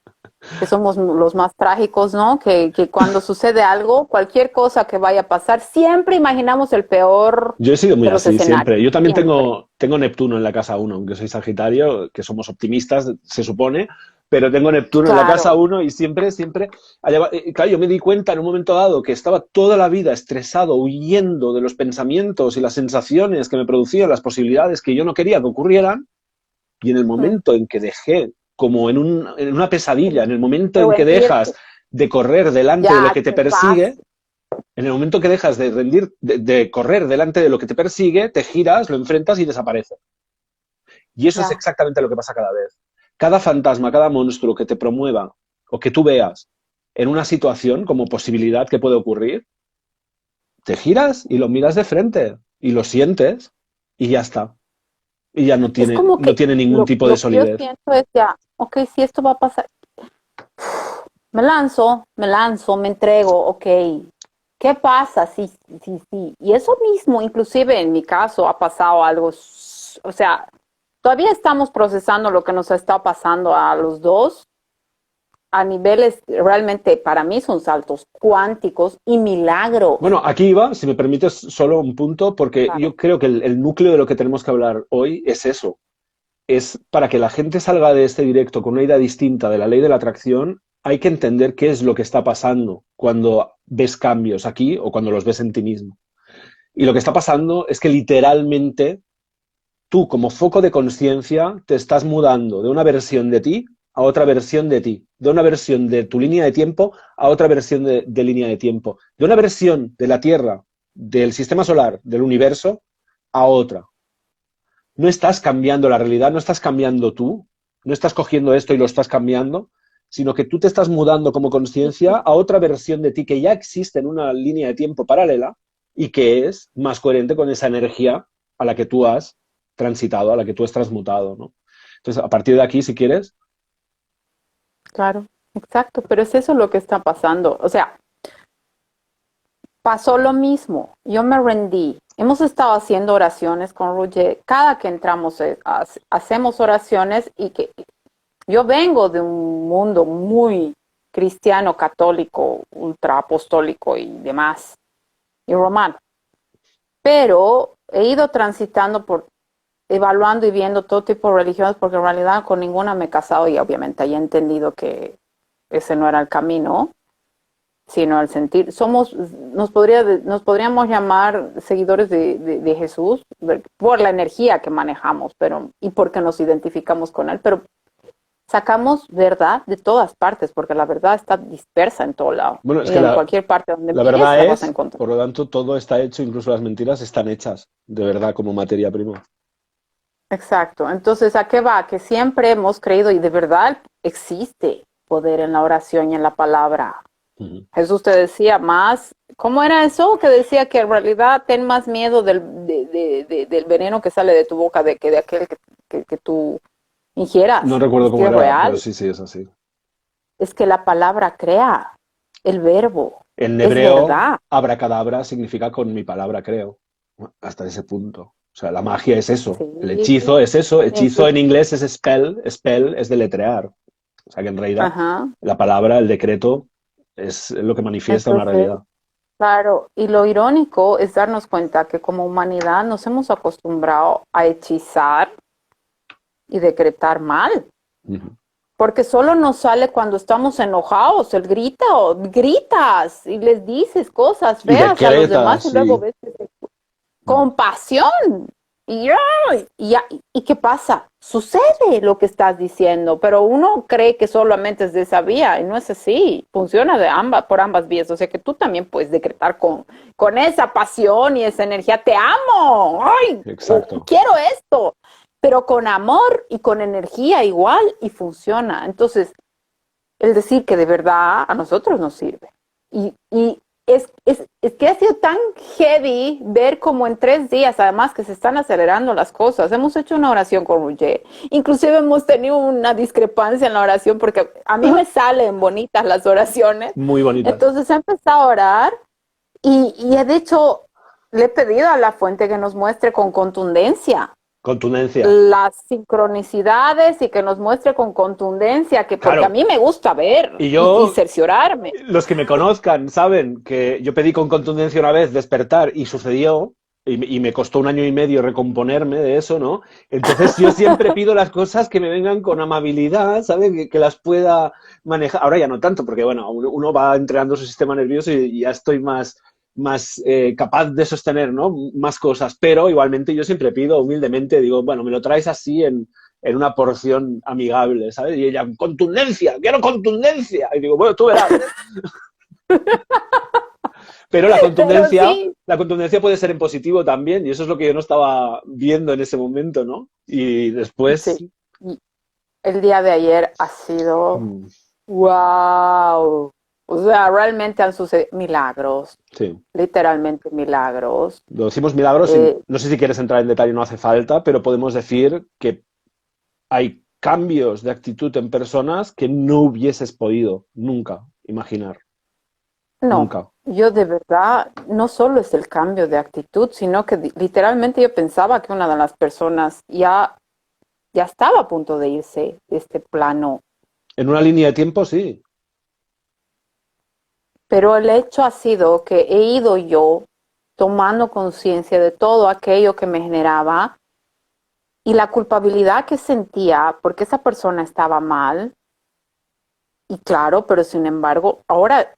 que somos los más trágicos, ¿no? Que cuando sucede algo, cualquier cosa que vaya a pasar, siempre imaginamos el peor Yo he sido muy de los así escenarios, siempre. Yo también siempre. tengo Neptuno en la casa uno, aunque soy Sagitario, que somos optimistas, se supone, pero tengo Neptuno en la casa Claro, uno y siempre, claro, yo me di cuenta en un momento dado que estaba toda la vida estresado, huyendo de los pensamientos y las sensaciones que me producían, las posibilidades que yo no quería que ocurrieran, y en el ujú, momento en que dejé, como en una pesadilla, en el momento de en que dejas rendirte, de correr delante de lo ya, que te qué paz, persigue, en el momento que dejas de rendir, de correr delante de lo que te persigue, te giras, lo enfrentas y desaparece. Y eso es ya. exactamente lo que pasa cada vez. Cada fantasma, cada monstruo que te promueva o que tú veas en una situación como posibilidad que puede ocurrir, te giras y lo miras de frente y lo sientes y ya está. Y ya Es como no que tiene ningún tipo de lo que yo solidez. siento es ya, ok, si esto va a pasar, me lanzo, me entrego, ok. ¿Qué pasa? Sí, sí, sí. Y eso mismo, inclusive en mi caso, ha pasado algo, o sea, todavía estamos procesando lo que nos está pasando a los dos a niveles realmente para mí son saltos cuánticos y milagros. Bueno, aquí iba, si me permites, solo un punto, porque Claro. yo creo que el núcleo de lo que tenemos que hablar hoy es eso. Es para que la gente salga de este directo con una idea distinta de la ley de la atracción, hay que entender qué es lo que está pasando cuando ves cambios aquí o cuando los ves en ti mismo. Y lo que está pasando es que literalmente tú, como foco de conciencia, te estás mudando de una versión de ti a otra versión de ti, de una versión de tu línea de tiempo a otra versión de línea de tiempo, de una versión de la Tierra, del sistema solar, del universo, a otra. No estás cambiando la realidad, no estás cambiando tú, no estás cogiendo esto y lo estás cambiando, sino que tú te estás mudando como conciencia a otra versión de ti que ya existe en una línea de tiempo paralela y que es más coherente con esa energía a la que tú has transitado, a la que tú has transmutado, ¿no? Entonces, a partir de aquí, si quieres, Claro, exacto, pero es eso lo que está pasando. O sea, pasó lo mismo. Yo me rendí. Hemos estado haciendo oraciones con Roger. Cada que entramos hacemos oraciones y que yo vengo de un mundo muy cristiano, católico, ultra apostólico y demás, y romano. Pero he ido transitando por evaluando y viendo todo tipo de religiones porque en realidad con ninguna me he casado y obviamente he entendido que ese no era el camino, sino el sentir. Nos podríamos llamar seguidores de Jesús por la energía que manejamos, pero y porque nos identificamos con él, pero sacamos verdad de todas partes, porque la verdad está dispersa en todo lado. bueno, es Y que en cualquier parte donde la mires verdad la vas a es, encontrar. por lo tanto, todo está hecho, incluso las mentiras están hechas de verdad como materia prima. Exacto. Entonces, ¿a qué va? Que siempre hemos creído y de verdad existe poder en la oración y en la palabra. Uh -huh. Jesús te decía más, ¿cómo era eso? Que decía que en realidad ten más miedo del veneno que sale de tu boca que de aquel que tú No ingieras. recuerdo Es que cómo es era, pero real. sí, sí, es así. Es que la palabra crea, el verbo, En es hebreo, verdad. abracadabra significa con mi palabra creo. Hasta ese punto. O sea, la magia es eso. El Sí. hechizo es eso. Hechizo en Incluso, inglés es spell. Spell es deletrear. O sea que en realidad ajá. la palabra, el decreto, es lo que manifiesta una Entonces, realidad. claro, y lo irónico es darnos cuenta que como humanidad nos hemos acostumbrado a hechizar y decretar mal, Uh -huh. porque solo nos sale cuando estamos enojados, el grita o gritas y les dices cosas Y feas a los demás decretas, y luego sí. ves que compasión. Y, ¿y qué pasa? Sucede lo que estás diciendo, pero uno cree que solamente es de esa vía y no es así. Funciona por ambas vías. O sea que tú también puedes decretar con esa pasión y esa energía. Te amo. ¡Ay! Exacto. Quiero esto. Pero con amor y con energía igual y funciona. Entonces, el decir que de verdad a nosotros nos sirve. Y es que ha sido tan heavy ver como en 3 días, además que se están acelerando las cosas. Hemos hecho una oración con Roger. Inclusive hemos tenido una discrepancia en la oración porque a mí me salen bonitas las oraciones. Muy bonitas. Entonces he empezado a orar y de hecho le he pedido a la fuente que nos muestre con contundencia Contundencia. las sincronicidades y que nos muestre con contundencia, que porque Claro. a mí me gusta ver Y y yo, cerciorarme. los que me conozcan saben que yo pedí con contundencia una vez despertar y sucedió, y me costó 1 año y medio recomponerme de eso, ¿no? Entonces yo siempre pido las cosas que me vengan con amabilidad, ¿sabes? Que las pueda manejar. Ahora ya no tanto, porque bueno, uno va entrenando su sistema nervioso y ya estoy más capaz de sostener, ¿no? Más cosas, pero igualmente yo siempre pido humildemente, digo, bueno, me lo traes así en una porción amigable, ¿sabes? Y ella, contundencia, quiero contundencia. Y digo, bueno, tú verás. Pero Pero sí, la contundencia puede ser en positivo también, y eso es lo que yo no estaba viendo en ese momento, ¿no? Y después, sí. Y el día de ayer ha sido mm, wow. O sea, realmente han sucedido milagros, sí, literalmente milagros. lo decimos milagros y Eh, no sé si quieres entrar en detalle, no hace falta, pero podemos decir que hay cambios de actitud en personas que no hubieses podido nunca imaginar, no, nunca. yo de verdad, no solo es el cambio de actitud, sino que literalmente yo pensaba que una de las personas ya estaba a punto de irse de este plano. En una línea de tiempo, sí. Pero el hecho ha sido que he ido yo tomando conciencia de todo aquello que me generaba y la culpabilidad que sentía porque esa persona estaba mal. Y claro, pero sin embargo, ahora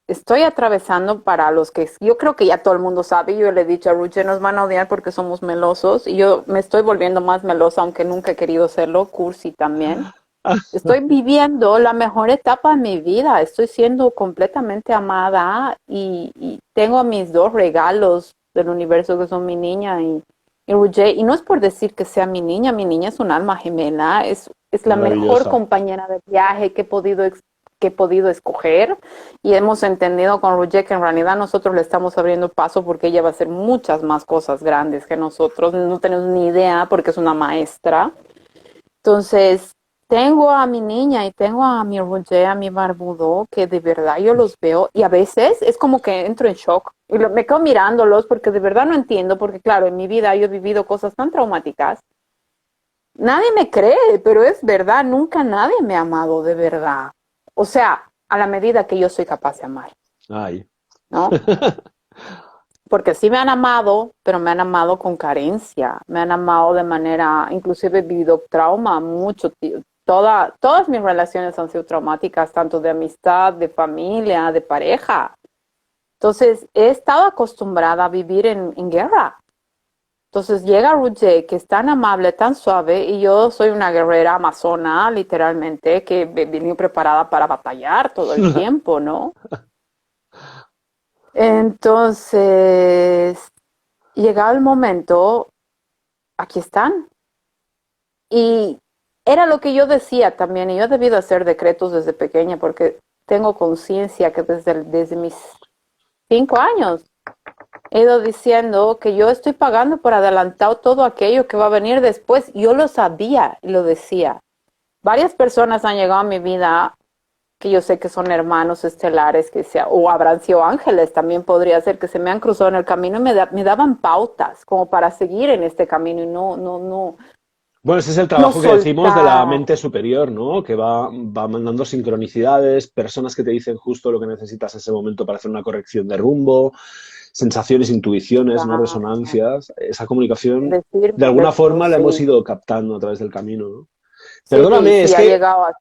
estoy atravesando para los que yo creo que ya todo el mundo sabe. Yo le he dicho a Ruche, nos van a odiar porque somos melosos y yo me estoy volviendo más melosa, aunque nunca he querido serlo, cursi también. Estoy viviendo la mejor etapa de mi vida, estoy siendo completamente amada y tengo mis dos regalos del universo que son mi niña y Ruge. Y no es por decir que sea mi niña es un alma gemela, es la mejor Maravillosa. compañera de viaje que he podido escoger y hemos entendido con Ruge que en realidad nosotros le estamos abriendo paso porque ella va a hacer muchas más cosas grandes que nosotros, no tenemos ni idea porque es una maestra. Entonces, tengo a mi niña y tengo a mi Roger, a mi barbudo, que de verdad yo los veo y a veces es como que entro en shock y me quedo mirándolos porque de verdad no entiendo, porque claro, en mi vida yo he vivido cosas tan traumáticas. Nadie me cree, pero es verdad, nunca nadie me ha amado de verdad. O sea, a la medida que yo soy capaz de amar, Ay. ¿no? Porque sí me han amado, pero me han amado con carencia, me han amado de manera, inclusive he vivido trauma mucho, todas mis relaciones han sido traumáticas, tanto de amistad, de familia, de pareja. Entonces, he estado acostumbrada a vivir en guerra. Entonces llega Ruge, que es tan amable, tan suave, y yo soy una guerrera amazona, literalmente, que vine preparada para batallar todo el tiempo, ¿no? Entonces, llegado el momento, aquí están. Y era lo que yo decía también, y yo he debido hacer decretos desde pequeña porque tengo conciencia que desde mis 5 años he ido diciendo que yo estoy pagando por adelantado todo aquello que va a venir después. Yo lo sabía y lo decía. Varias personas han llegado a mi vida que yo sé que son hermanos estelares, o habrán sido ángeles, también podría ser que se me han cruzado en el camino y me daban pautas como para seguir en este camino y no Bueno, ese es el no trabajo que decimos de la soltar. mente superior, ¿no? Que va mandando sincronicidades, personas que te dicen justo lo que necesitas en ese momento para hacer una corrección de rumbo, sensaciones, intuiciones, ¿no? Resonancias. Esa comunicación, de Decirme que alguna forma, la hemos sí, ido captando a través del camino, ¿no? sí, Perdóname, es sí, ha que llegado a...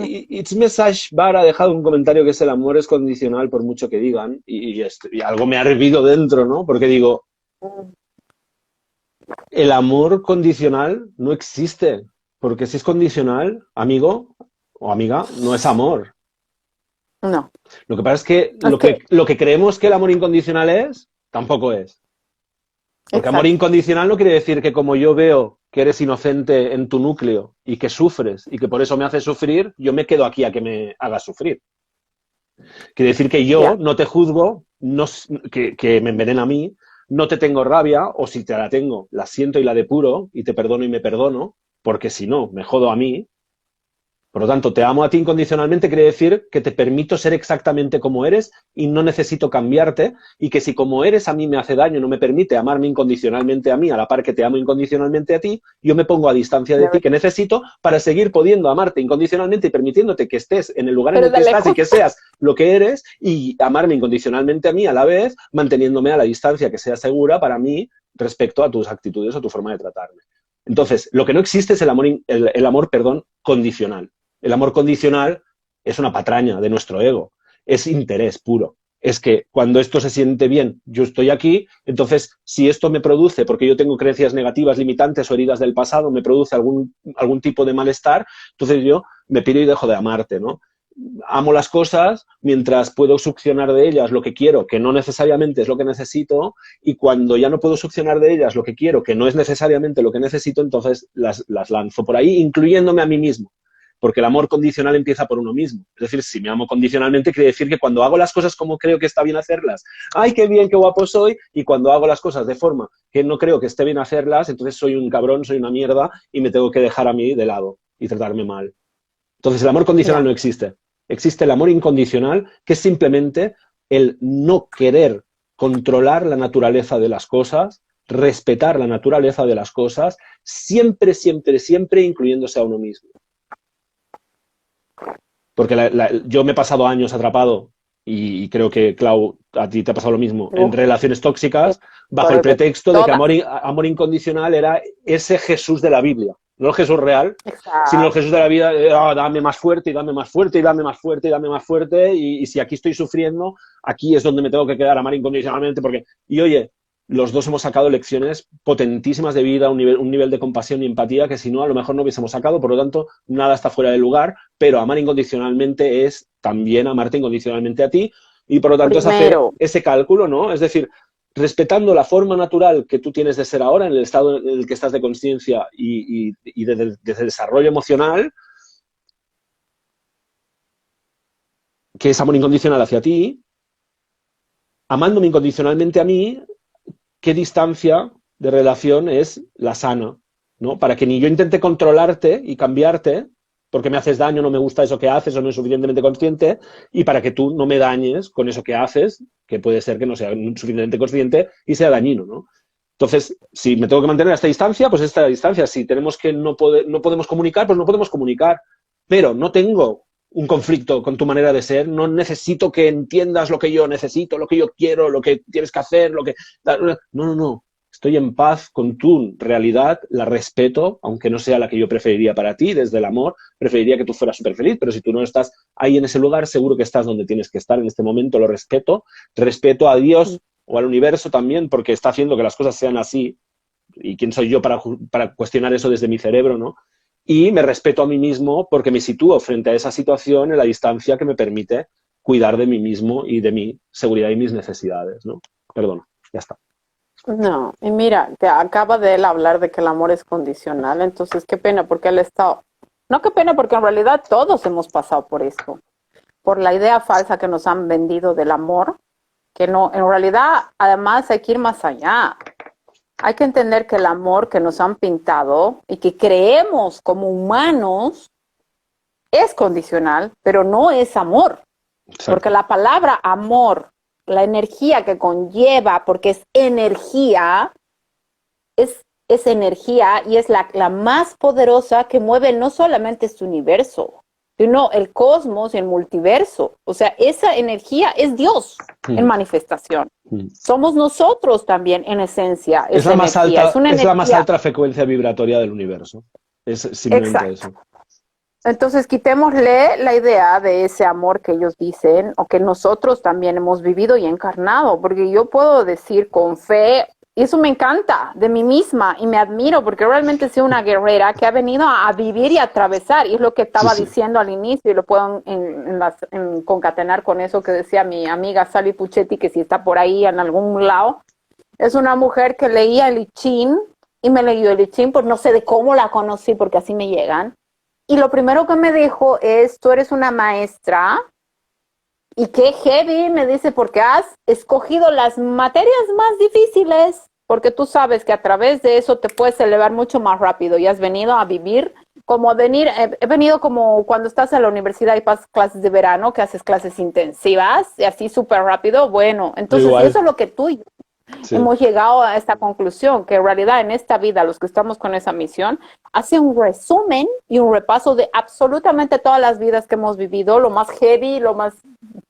It's Message Bar ha dejado un comentario que es el amor es condicional por mucho que digan y algo me ha hervido dentro, ¿no? Porque digo, el amor condicional no existe, porque si es condicional, amigo o amiga, no es amor. No, Lo que pasa es que es que, lo que creemos que el amor incondicional es, tampoco es. Porque amor exacto, incondicional no quiere decir que como yo veo que eres inocente en tu núcleo y que sufres y que por eso me haces sufrir, yo me quedo aquí a que me hagas sufrir. Quiere decir que yo ya, no te juzgo, no, que me envenena a mí, no te tengo rabia, o si te la tengo, la siento y la depuro, y te perdono y me perdono, porque si no, me jodo a mí. Por lo tanto, te amo a ti incondicionalmente quiere decir que te permito ser exactamente como eres y no necesito cambiarte, y que si como eres a mí me hace daño, no me permite amarme incondicionalmente a mí, a la par que te amo incondicionalmente a ti, yo me pongo a distancia de ti que necesito para seguir pudiendo amarte incondicionalmente y permitiéndote que estés en el lugar en el que estás y que seas lo que eres, y amarme incondicionalmente a mí a la vez, manteniéndome a la distancia que sea segura para mí respecto a tus actitudes o tu forma de tratarme. Entonces, lo que no existe es el amor, condicional. El amor condicional es una patraña de nuestro ego, es interés puro. Es que cuando esto se siente bien, yo estoy aquí, entonces si esto me produce, porque yo tengo creencias negativas, limitantes o heridas del pasado, me produce algún tipo de malestar, entonces yo me piro y dejo de amarte, ¿no? Amo las cosas mientras puedo succionar de ellas lo que quiero, que no necesariamente es lo que necesito, y cuando ya no puedo succionar de ellas lo que quiero, que no es necesariamente lo que necesito, entonces las lanzo por ahí, incluyéndome a mí mismo. Porque el amor condicional empieza por uno mismo. Es decir, si me amo condicionalmente, quiere decir que cuando hago las cosas como creo que está bien hacerlas, ¡ay, qué bien, qué guapo soy! Y cuando hago las cosas de forma que no creo que esté bien hacerlas, entonces soy un cabrón, soy una mierda y me tengo que dejar a mí de lado y tratarme mal. Entonces el amor condicional no existe. Existe el amor incondicional, que es simplemente el no querer controlar la naturaleza de las cosas, respetar la naturaleza de las cosas, siempre, siempre, siempre incluyéndose a uno mismo. Porque yo me he pasado años atrapado, y creo que, Clau, a ti te ha pasado lo mismo, en relaciones tóxicas, bajo el pretexto de que amor incondicional era ese Jesús de la Biblia. No el Jesús real, sino el Jesús de la vida, dame más fuerte, y dame más fuerte, y dame más fuerte, y dame más fuerte, y si aquí estoy sufriendo, aquí es donde me tengo que quedar, amar incondicionalmente, porque... Y oye, los dos hemos sacado lecciones potentísimas de vida, un nivel de compasión y empatía que si no, a lo mejor no hubiésemos sacado, por lo tanto, nada está fuera de lugar, pero amar incondicionalmente es también amarte incondicionalmente a ti, y por lo tanto es hacer ese cálculo, ¿no? Es decir, respetando la forma natural que tú tienes de ser ahora, en el estado en el que estás de conciencia y de desarrollo emocional, que es amor incondicional hacia ti, amándome incondicionalmente a mí, ¿qué distancia de relación es la sana? ¿No? Para que ni yo intente controlarte y cambiarte, porque me haces daño, no me gusta eso que haces o no es suficientemente consciente, y para que tú no me dañes con eso que haces, que puede ser que no sea suficientemente consciente y sea dañino, ¿no? Entonces, si me tengo que mantener a esta distancia, pues esta distancia. Si tenemos que no podemos comunicar, pues no podemos comunicar. Pero no tengo un conflicto con tu manera de ser, no necesito que entiendas lo que yo necesito, lo que yo quiero, lo que tienes que hacer, lo que... No. Estoy en paz con tu realidad, la respeto, aunque no sea la que yo preferiría para ti, desde el amor, preferiría que tú fueras súper feliz, pero si tú no estás ahí en ese lugar, seguro que estás donde tienes que estar en este momento, lo respeto a Dios o al universo también, porque está haciendo que las cosas sean así, y quién soy yo para cuestionar eso desde mi cerebro, ¿no? Y me respeto a mí mismo porque me sitúo frente a esa situación en la distancia que me permite cuidar de mí mismo y de mi seguridad y mis necesidades, ¿no? Perdona, ya está. No, y mira, que acaba de él hablar de que el amor es condicional, entonces qué pena porque él está... No, qué pena porque en realidad todos hemos pasado por esto, por la idea falsa que nos han vendido del amor, que no, en realidad además hay que ir más allá. Hay que entender que el amor que nos han pintado y que creemos como humanos es condicional, pero no es amor. Exacto. Porque la palabra amor, la energía que conlleva, porque es energía y es la más poderosa que mueve no solamente este universo, sino el cosmos y el multiverso. O sea, esa energía es Dios en manifestación. Somos nosotros también, en esencia. Es la más alta, es la más alta frecuencia vibratoria del universo. Es simplemente eso. Entonces, quitémosle la idea de ese amor que ellos dicen, o que nosotros también hemos vivido y encarnado, porque yo puedo decir con fe, y eso me encanta de mí misma, y me admiro, porque realmente soy una guerrera que ha venido a vivir y a atravesar, y es lo que estaba diciendo al inicio, y lo puedo concatenar con eso que decía mi amiga Sally Puchetti, que si está por ahí en algún lado, es una mujer que leía el I Ching, y me leyó el I Ching, pues no sé de cómo la conocí, porque así me llegan. Y lo primero que me dijo es, tú eres una maestra, y qué heavy, me dice, porque has escogido las materias más difíciles, porque tú sabes que a través de eso te puedes elevar mucho más rápido, y has venido a vivir como venir, he venido como cuando estás en la universidad y pasas clases de verano, que haces clases intensivas y así súper rápido. Bueno, entonces Igual. eso es lo que tú y yo Sí. hemos llegado a esta conclusión, que en realidad en esta vida, los que estamos con esa misión, hace un resumen y un repaso de absolutamente todas las vidas que hemos vivido, lo más heavy, lo más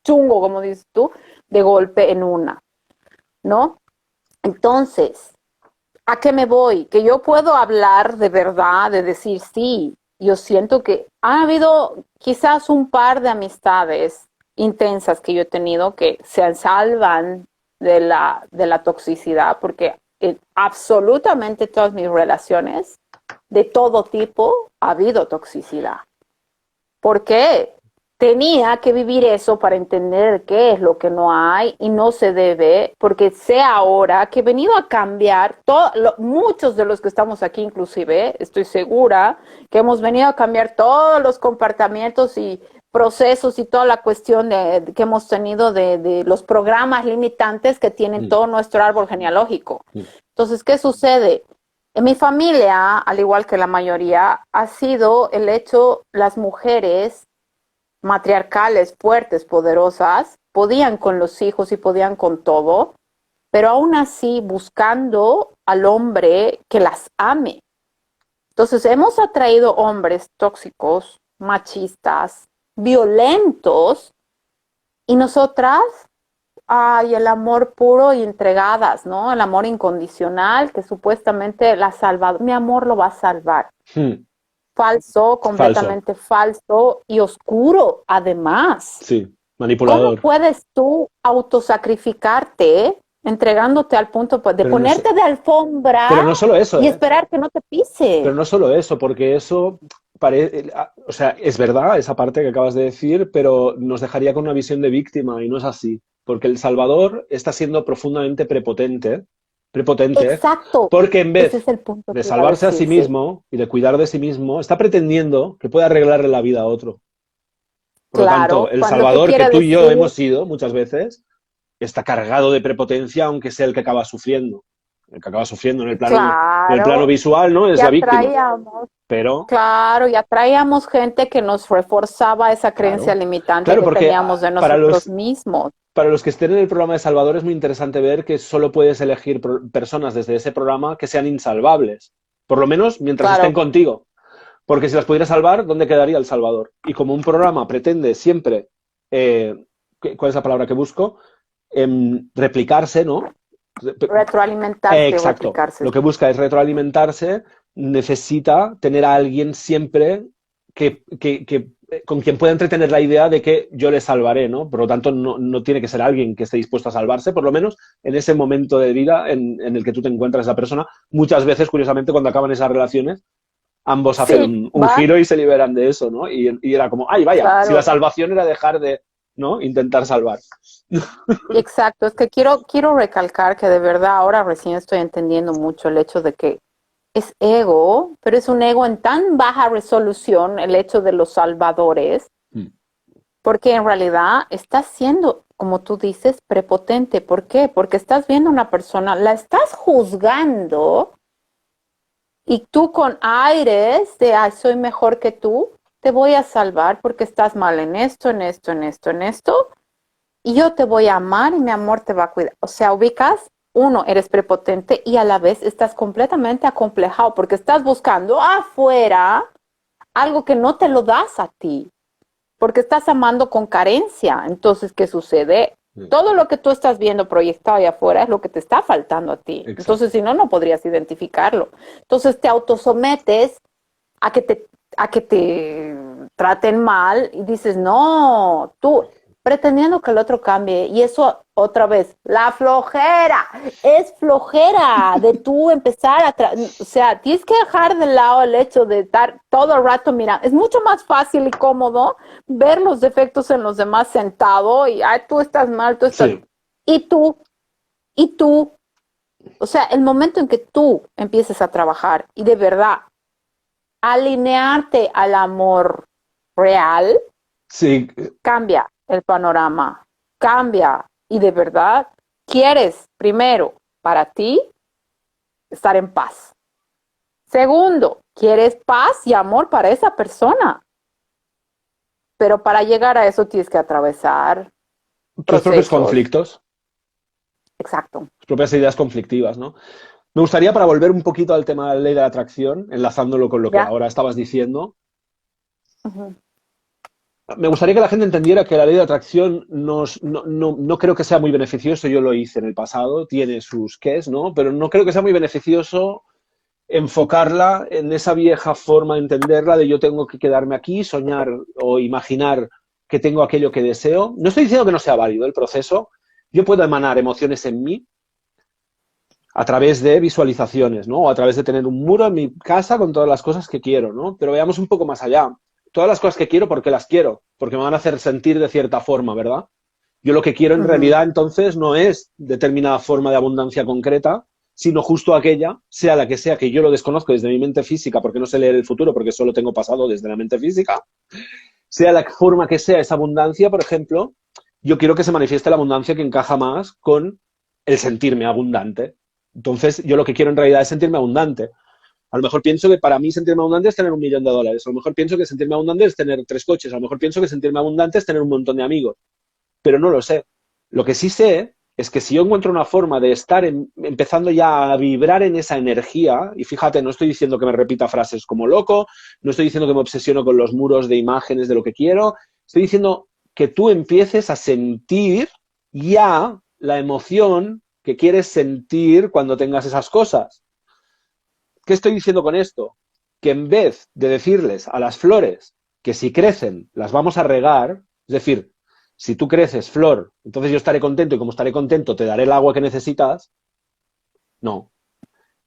chungo, como dices tú, de golpe en una, ¿no? Entonces, ¿a qué me voy? Que yo puedo hablar de verdad, de decir sí. Yo siento que ha habido quizás un par de amistades intensas que yo he tenido que se salvan de la toxicidad, porque en absolutamente todas mis relaciones de todo tipo ha habido toxicidad. ¿Por qué? Tenía que vivir eso para entender qué es lo que no hay y no se debe, porque sé ahora que he venido a cambiar, muchos de los que estamos aquí inclusive, estoy segura que hemos venido a cambiar todos los comportamientos y procesos y toda la cuestión que hemos tenido de los programas limitantes que tienen todo nuestro árbol genealógico. Entonces, ¿qué sucede? En mi familia, al igual que la mayoría, ha sido el hecho, las mujeres matriarcales, fuertes, poderosas, podían con los hijos y podían con todo, pero aún así buscando al hombre que las ame. Entonces hemos atraído hombres tóxicos, machistas, violentos, y nosotras, ay, el amor puro y entregadas, ¿no? El amor incondicional que supuestamente la salva, mi amor lo va a salvar. Falso, completamente falso y oscuro, además. Sí, manipulador. ¿Cómo puedes tú autosacrificarte entregándote al punto de Pero ponerte no, de alfombra pero no solo eso, y esperar que no te pise? Pero no solo eso, porque eso o sea, es verdad esa parte que acabas de decir, pero nos dejaría con una visión de víctima y no es así, porque el Salvador está siendo profundamente prepotente, Exacto. porque en Ese vez es el punto de que iba a salvarse a sí decir, sí. mismo y de cuidar de sí mismo, está pretendiendo que puede arreglarle la vida a otro. Por lo tanto, Claro, el cuando te Salvador que quiere tú y yo decir, hemos sido muchas veces está cargado de prepotencia, aunque sea el que acaba sufriendo. El que acaba sufriendo en el plano claro, visual, ¿no? Es y la víctima. atraíamos, Pero, claro, y atraíamos gente que nos reforzaba esa creencia claro, limitante claro, que porque teníamos de nosotros mismos. para los que estén en el programa de Salvador es muy interesante ver que solo puedes elegir personas desde ese programa que sean insalvables. Por lo menos mientras estén Claro, contigo. Porque si las pudieras salvar, ¿dónde quedaría el Salvador? Y como un programa pretende siempre, ¿cuál es la palabra que busco? Replicarse, ¿no? retroalimentarse o Exacto. replicarse. Lo que busca es retroalimentarse, necesita tener a alguien siempre con quien pueda entretener la idea de que yo le salvaré, ¿no? Por lo tanto, no tiene que ser alguien que esté dispuesto a salvarse, por lo menos en ese momento de vida en el que tú te encuentras esa persona. Muchas veces, curiosamente, cuando acaban esas relaciones, ambos Sí, hacen un va, giro y se liberan de eso, ¿no? Y era como, ay, vaya, si la claro. salvación era dejar de, ¿no? Intentar salvar. Exacto, es que quiero recalcar que de verdad ahora recién estoy entendiendo mucho el hecho de que es ego, pero es un ego en tan baja resolución el hecho de los salvadores, porque en realidad estás siendo, como tú dices, prepotente. ¿Por qué? Porque estás viendo a una persona, la estás juzgando y tú con aires de, ay, soy mejor que tú, te voy a salvar porque estás mal en esto, en esto, en esto, en esto, y yo te voy a amar y mi amor te va a cuidar. O sea, ubicas, uno, eres prepotente y a la vez estás completamente acomplejado porque estás buscando afuera algo que no te lo das a ti, porque estás amando con carencia. Entonces, ¿qué sucede? Todo lo que tú estás viendo proyectado ahí afuera es lo que te está faltando a ti. Exacto. Entonces, si no, no podrías identificarlo. Entonces, te autosometes a que te traten mal y dices, no, tú pretendiendo que el otro cambie. Y eso, otra vez, la flojera, es flojera de tú empezar o sea, tienes que dejar de lado el hecho de estar todo el rato mirando. Es mucho más fácil y cómodo ver los defectos en los demás sentado y, ay, tú estás mal, tú estás... Sí. Y tú, o sea, el momento en que tú empieces a trabajar y de verdad alinearte al amor real, Sí, cambia el panorama, cambia y de verdad quieres, primero, para ti, estar en paz. Segundo, quieres paz y amor para esa persona. Pero para llegar a eso tienes que atravesar Tus propios procesos. conflictos, Exacto. tus propias ideas conflictivas, ¿no? Me gustaría, para volver un poquito al tema de la ley de la atracción, enlazándolo con lo que ¿Ya? ahora estabas diciendo, Ujú. me gustaría que la gente entendiera que la ley de atracción no creo que sea muy beneficioso. Yo lo hice en el pasado, tiene sus qués, ¿no? Pero no creo que sea muy beneficioso enfocarla en esa vieja forma de entenderla de yo tengo que quedarme aquí, soñar o imaginar que tengo aquello que deseo. No estoy diciendo que no sea válido el proceso. Yo puedo emanar emociones en mí a través de visualizaciones, ¿no? O a través de tener un muro en mi casa con todas las cosas que quiero, ¿no? Pero veamos un poco más allá. Todas las cosas que quiero, ¿por qué las quiero? Porque me van a hacer sentir de cierta forma, ¿verdad? Yo lo que quiero en realidad entonces no es determinada forma de abundancia concreta, sino justo aquella, sea la que sea, que yo lo desconozco desde mi mente física, porque no sé leer el futuro, porque solo tengo pasado desde la mente física, sea la forma que sea esa abundancia, por ejemplo, yo quiero que se manifieste la abundancia que encaja más con el sentirme abundante. Entonces, yo lo que quiero en realidad es sentirme abundante. A lo mejor pienso que para mí sentirme abundante es tener $1.000.000. A lo mejor pienso que sentirme abundante es tener 3 coches. A lo mejor pienso que sentirme abundante es tener un montón de amigos. Pero no lo sé. Lo que sí sé es que si yo encuentro una forma de estar empezando ya a vibrar en esa energía, y fíjate, no estoy diciendo que me repita frases como loco, no estoy diciendo que me obsesiono con los muros de imágenes de lo que quiero, estoy diciendo que tú empieces a sentir ya la emoción que quieres sentir cuando tengas esas cosas. ¿Qué estoy diciendo con esto? Que en vez de decirles a las flores que si crecen las vamos a regar, es decir, si tú creces, flor, entonces yo estaré contento y como estaré contento te daré el agua que necesitas, no.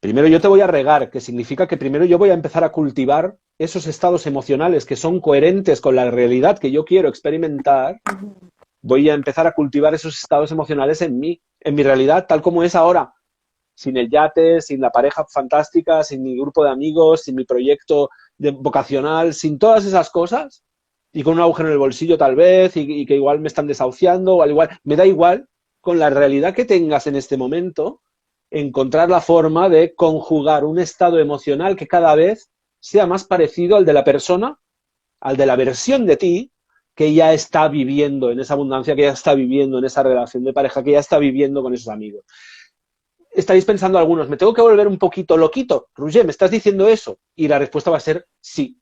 Primero yo te voy a regar, que significa que primero yo voy a empezar a cultivar esos estados emocionales que son coherentes con la realidad que yo quiero experimentar. Voy a empezar a cultivar esos estados emocionales en mí, en mi realidad, tal como es ahora. Sin el yate, sin la pareja fantástica, sin mi grupo de amigos, sin mi proyecto vocacional, sin todas esas cosas, y con un agujero en el bolsillo tal vez, y que igual me están desahuciando, o al igual, me da igual, con la realidad que tengas en este momento, encontrar la forma de conjugar un estado emocional que cada vez sea más parecido al de la persona, al de la versión de ti, que ya está viviendo en esa abundancia, que ya está viviendo en esa relación de pareja, que ya está viviendo con esos amigos. Estaréis pensando algunos, ¿me tengo que volver un poquito loquito? Roger, ¿me estás diciendo eso? Y la respuesta va a ser sí.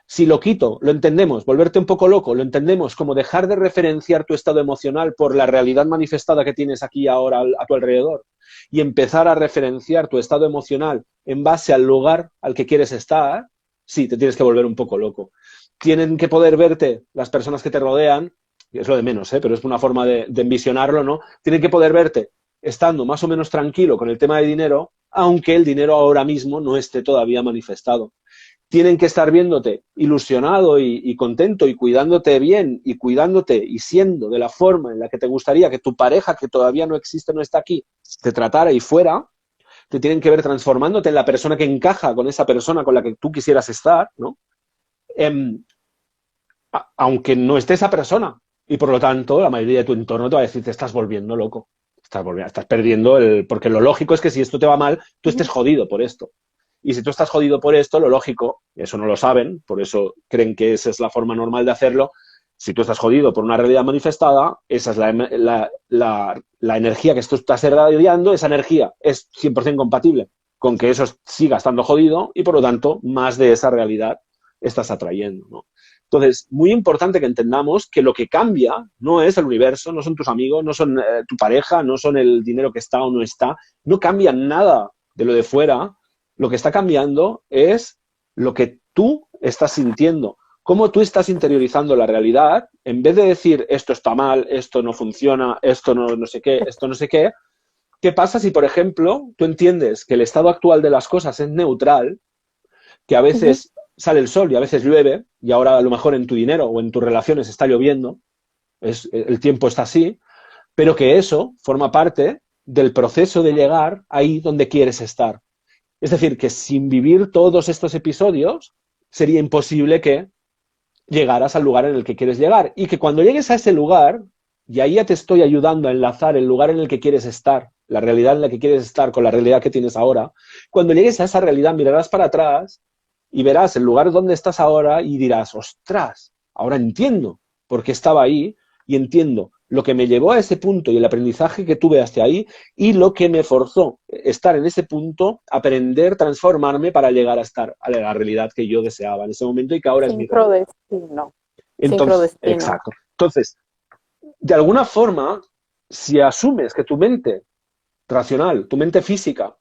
Si loquito, lo entendemos, volverte un poco loco, lo entendemos como dejar de referenciar tu estado emocional por la realidad manifestada que tienes aquí ahora a tu alrededor y empezar a referenciar tu estado emocional en base al lugar al que quieres estar, sí, te tienes que volver un poco loco. Tienen que poder verte las personas que te rodean, y es lo de menos, pero es una forma de envisionarlo, ¿no? Tienen que poder verte estando más o menos tranquilo con el tema de dinero, aunque el dinero ahora mismo no esté todavía manifestado. Tienen que estar viéndote ilusionado y contento y cuidándote bien y cuidándote y siendo de la forma en la que te gustaría que tu pareja, que todavía no existe, no está aquí, te tratara y fuera. Te tienen que ver transformándote en la persona que encaja con esa persona con la que tú quisieras estar, ¿no? Aunque no esté esa persona. Y por lo tanto, la mayoría de tu entorno te va a decir, te estás volviendo loco. Estás perdiendo porque lo lógico es que si esto te va mal, tú estés jodido por esto. Y si tú estás jodido por esto, lo lógico, eso no lo saben, por eso creen que esa es la forma normal de hacerlo, si tú estás jodido por una realidad manifestada, esa es la energía que tú estás irradiando, esa energía es 100% compatible con que eso siga estando jodido y por lo tanto más de esa realidad estás atrayendo, ¿no? Entonces, muy importante que entendamos que lo que cambia no es el universo, no son tus amigos, no son tu pareja, no son el dinero que está o no está, no cambia nada de lo de fuera. Lo que está cambiando es lo que tú estás sintiendo, cómo tú estás interiorizando la realidad, en vez de decir esto está mal, esto no funciona, esto no sé qué, esto no sé qué. ¿Qué pasa si, por ejemplo, tú entiendes que el estado actual de las cosas es neutral, que a veces sale el sol y a veces llueve, y ahora a lo mejor en tu dinero o en tus relaciones está lloviendo, el tiempo está así, pero que eso forma parte del proceso de llegar ahí donde quieres estar? Es decir, que sin vivir todos estos episodios sería imposible que llegaras al lugar en el que quieres llegar. Y que cuando llegues a ese lugar, y ahí ya te estoy ayudando a enlazar el lugar en el que quieres estar, la realidad en la que quieres estar con la realidad que tienes ahora, cuando llegues a esa realidad mirarás para atrás y verás el lugar donde estás ahora y dirás, ostras, ahora entiendo por qué estaba ahí y entiendo lo que me llevó a ese punto y el aprendizaje que tuve hasta ahí y lo que me forzó estar en ese punto, aprender, transformarme para llegar a estar a la realidad que yo deseaba en ese momento y que ahora es mi realidad. Sincrodestino. Entonces, Sincrodestino. exacto. Entonces, de alguna forma, si asumes que tu mente racional, tu mente física,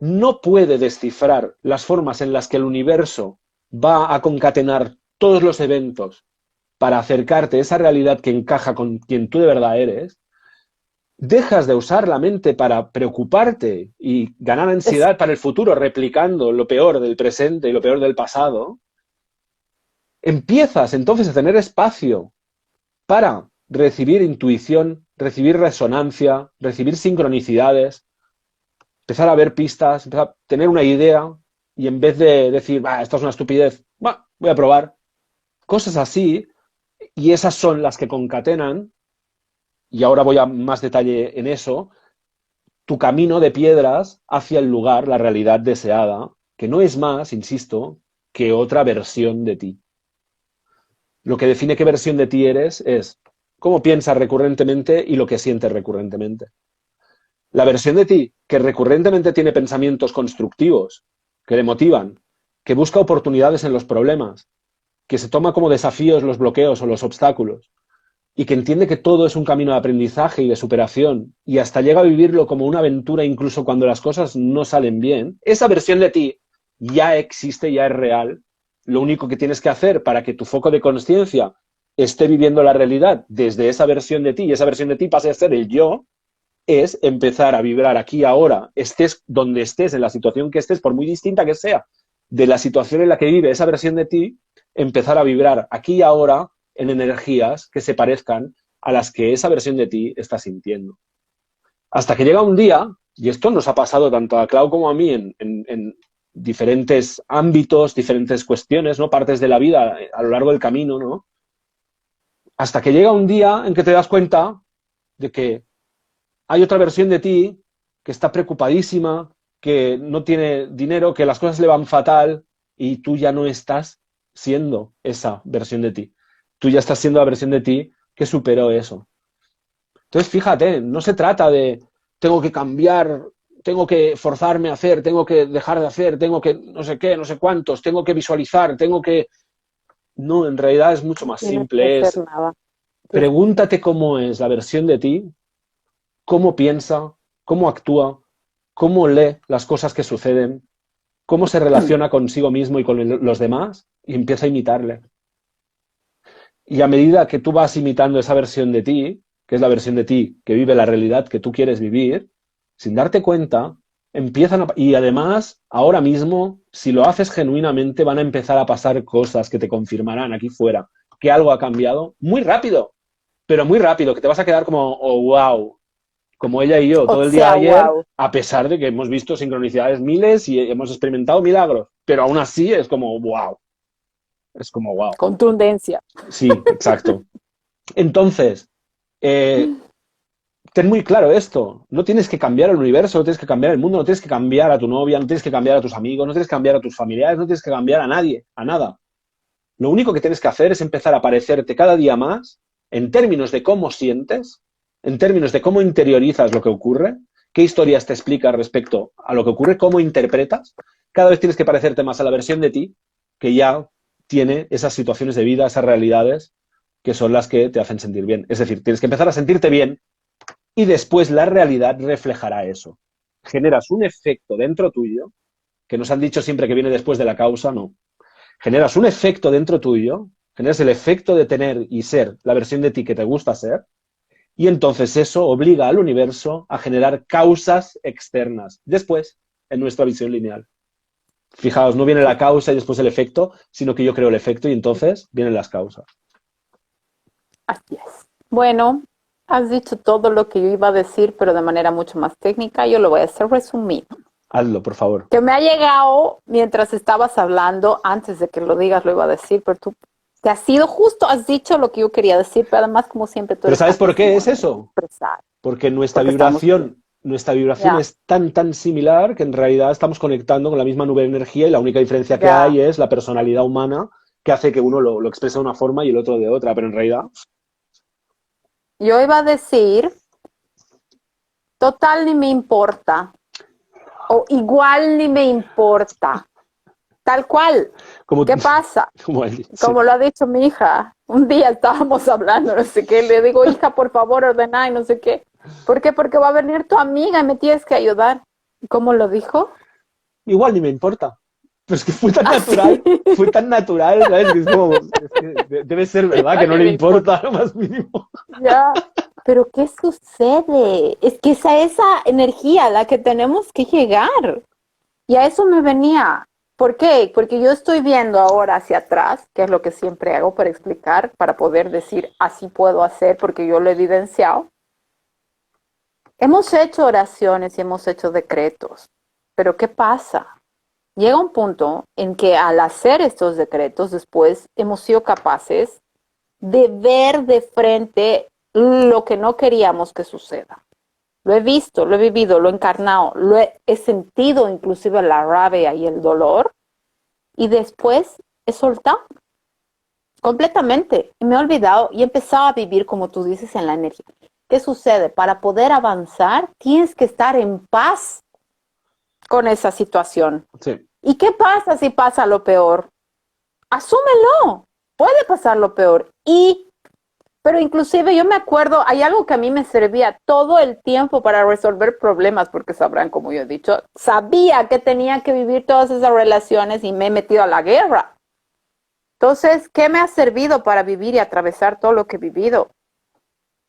no puede descifrar las formas en las que el universo va a concatenar todos los eventos para acercarte a esa realidad que encaja con quien tú de verdad eres, dejas de usar la mente para preocuparte y ganar ansiedad para el futuro, replicando lo peor del presente y lo peor del pasado, empiezas entonces a tener espacio para recibir intuición, recibir resonancia, recibir sincronicidades, empezar a ver pistas, empezar a tener una idea y en vez de decir, esto es una estupidez, voy a probar, cosas así, y esas son las que concatenan, y ahora voy a más detalle en eso, tu camino de piedras hacia el lugar, la realidad deseada, que no es más, insisto, que otra versión de ti. Lo que define qué versión de ti eres es cómo piensas recurrentemente y lo que sientes recurrentemente. La versión de ti que recurrentemente tiene pensamientos constructivos, que le motivan, que busca oportunidades en los problemas, que se toma como desafíos los bloqueos o los obstáculos y que entiende que todo es un camino de aprendizaje y de superación y hasta llega a vivirlo como una aventura incluso cuando las cosas no salen bien, esa versión de ti ya existe, ya es real. Lo único que tienes que hacer para que tu foco de conciencia esté viviendo la realidad desde esa versión de ti y esa versión de ti pase a ser el yo, es empezar a vibrar aquí ahora, estés donde estés, en la situación que estés, por muy distinta que sea de la situación en la que vive esa versión de ti, empezar a vibrar aquí y ahora en energías que se parezcan a las que esa versión de ti está sintiendo. Hasta que llega un día, y esto nos ha pasado tanto a Clau como a mí en diferentes ámbitos, diferentes cuestiones, ¿no? Partes de la vida a lo largo del camino, ¿no? Hasta que llega un día en que te das cuenta de que hay otra versión de ti que está preocupadísima, que no tiene dinero, que las cosas le van fatal y tú ya no estás siendo esa versión de ti. Tú ya estás siendo la versión de ti que superó eso. Entonces, fíjate, no se trata de tengo que cambiar, tengo que forzarme a hacer, tengo que dejar de hacer, tengo que no sé qué, no sé cuántos, tengo que visualizar, tengo que... No, en realidad es mucho más simple. Es pregúntate cómo es la versión de ti, cómo piensa, cómo actúa, cómo lee las cosas que suceden, cómo se relaciona consigo mismo y con los demás, y empieza a imitarle. Y a medida que tú vas imitando esa versión de ti, que es la versión de ti que vive la realidad que tú quieres vivir, sin darte cuenta, empiezan a... Y además, ahora mismo, si lo haces genuinamente, van a empezar a pasar cosas que te confirmarán aquí fuera que algo ha cambiado muy rápido, pero muy rápido, que te vas a quedar como, oh, wow, como ella y yo, todo el día de ayer, wow, a pesar de que hemos visto sincronicidades miles y hemos experimentado milagros, pero aún así es como, wow. Es como, wow. Contundencia. Sí, exacto. Entonces, ten muy claro esto. No tienes que cambiar el universo, no tienes que cambiar el mundo, no tienes que cambiar a tu novia, no tienes que cambiar a tus amigos, no tienes que cambiar a tus familiares, no tienes que cambiar a nadie, a nada. Lo único que tienes que hacer es empezar a parecerte cada día más en términos de cómo sientes, en términos de cómo interiorizas lo que ocurre, qué historias te explicas respecto a lo que ocurre, cómo interpretas. Cada vez tienes que parecerte más a la versión de ti que ya tiene esas situaciones de vida, esas realidades que son las que te hacen sentir bien. Es decir, tienes que empezar a sentirte bien y después la realidad reflejará eso. Generas un efecto dentro tuyo, que nos han dicho siempre que viene después de la causa, no. Generas un efecto dentro tuyo, generas el efecto de tener y ser la versión de ti que te gusta ser, y entonces eso obliga al universo a generar causas externas, después, en nuestra visión lineal. Fijaos, no viene la causa y después el efecto, sino que yo creo el efecto y entonces vienen las causas. Así es. Bueno, has dicho todo lo que yo iba a decir, pero de manera mucho más técnica. Yo lo voy a hacer resumido. Hazlo, por favor. Que me ha llegado mientras estabas hablando, antes de que lo digas lo iba a decir, pero tú te has sido justo, has dicho lo que yo quería decir, pero además como siempre tú ¿Pero sabes por qué es eso? Expresar. Porque nuestra vibración nuestra vibración Ya, es tan similar que en realidad estamos conectando con la misma nube de energía y la única diferencia que ya. hay es la personalidad humana que hace que uno lo exprese de una forma y el otro de otra, pero en realidad, Yo iba a decir, total ni me importa, o igual ni me importa, tal cual. como, ¿Qué pasa? como él, sí. Como lo ha dicho mi hija, un día estábamos hablando, no sé qué, le digo, hija, por favor, ordena y no sé qué. ¿Por qué? Porque va a venir tu amiga y me tienes que ayudar. ¿Y cómo lo dijo? Igual ni me importa. Pero es que Así. fue tan natural, ¿sabes? Que es como, es que debe ser verdad que no Igual le me importa. importa lo más mínimo. Ya. Pero ¿qué sucede? Es que esa energía a la que tenemos que llegar. Y a eso me venía. ¿Por qué? Porque yo estoy viendo ahora hacia atrás, que es lo que siempre hago para explicar, para poder decir, así puedo hacer, porque yo lo he evidenciado. Hemos hecho oraciones y hemos hecho decretos, pero ¿qué pasa? Llega un punto en que al hacer estos decretos, después hemos sido capaces de ver de frente lo que no queríamos que suceda. Lo he visto, lo he vivido, lo he encarnado, he sentido inclusive la rabia y el dolor, y después he soltado completamente y me he olvidado y he empezado a vivir, como tú dices, en la energía. ¿Qué sucede? Para poder avanzar, tienes que estar en paz con esa situación. Sí, ¿Y qué pasa si pasa lo peor? Asúmelo, puede pasar lo peor. Pero inclusive yo me acuerdo, hay algo que a mí me servía todo el tiempo para resolver problemas, porque sabrán, como yo he dicho, sabía que tenía que vivir todas esas relaciones y me he metido a la guerra. Entonces, ¿qué me ha servido para vivir y atravesar todo lo que he vivido?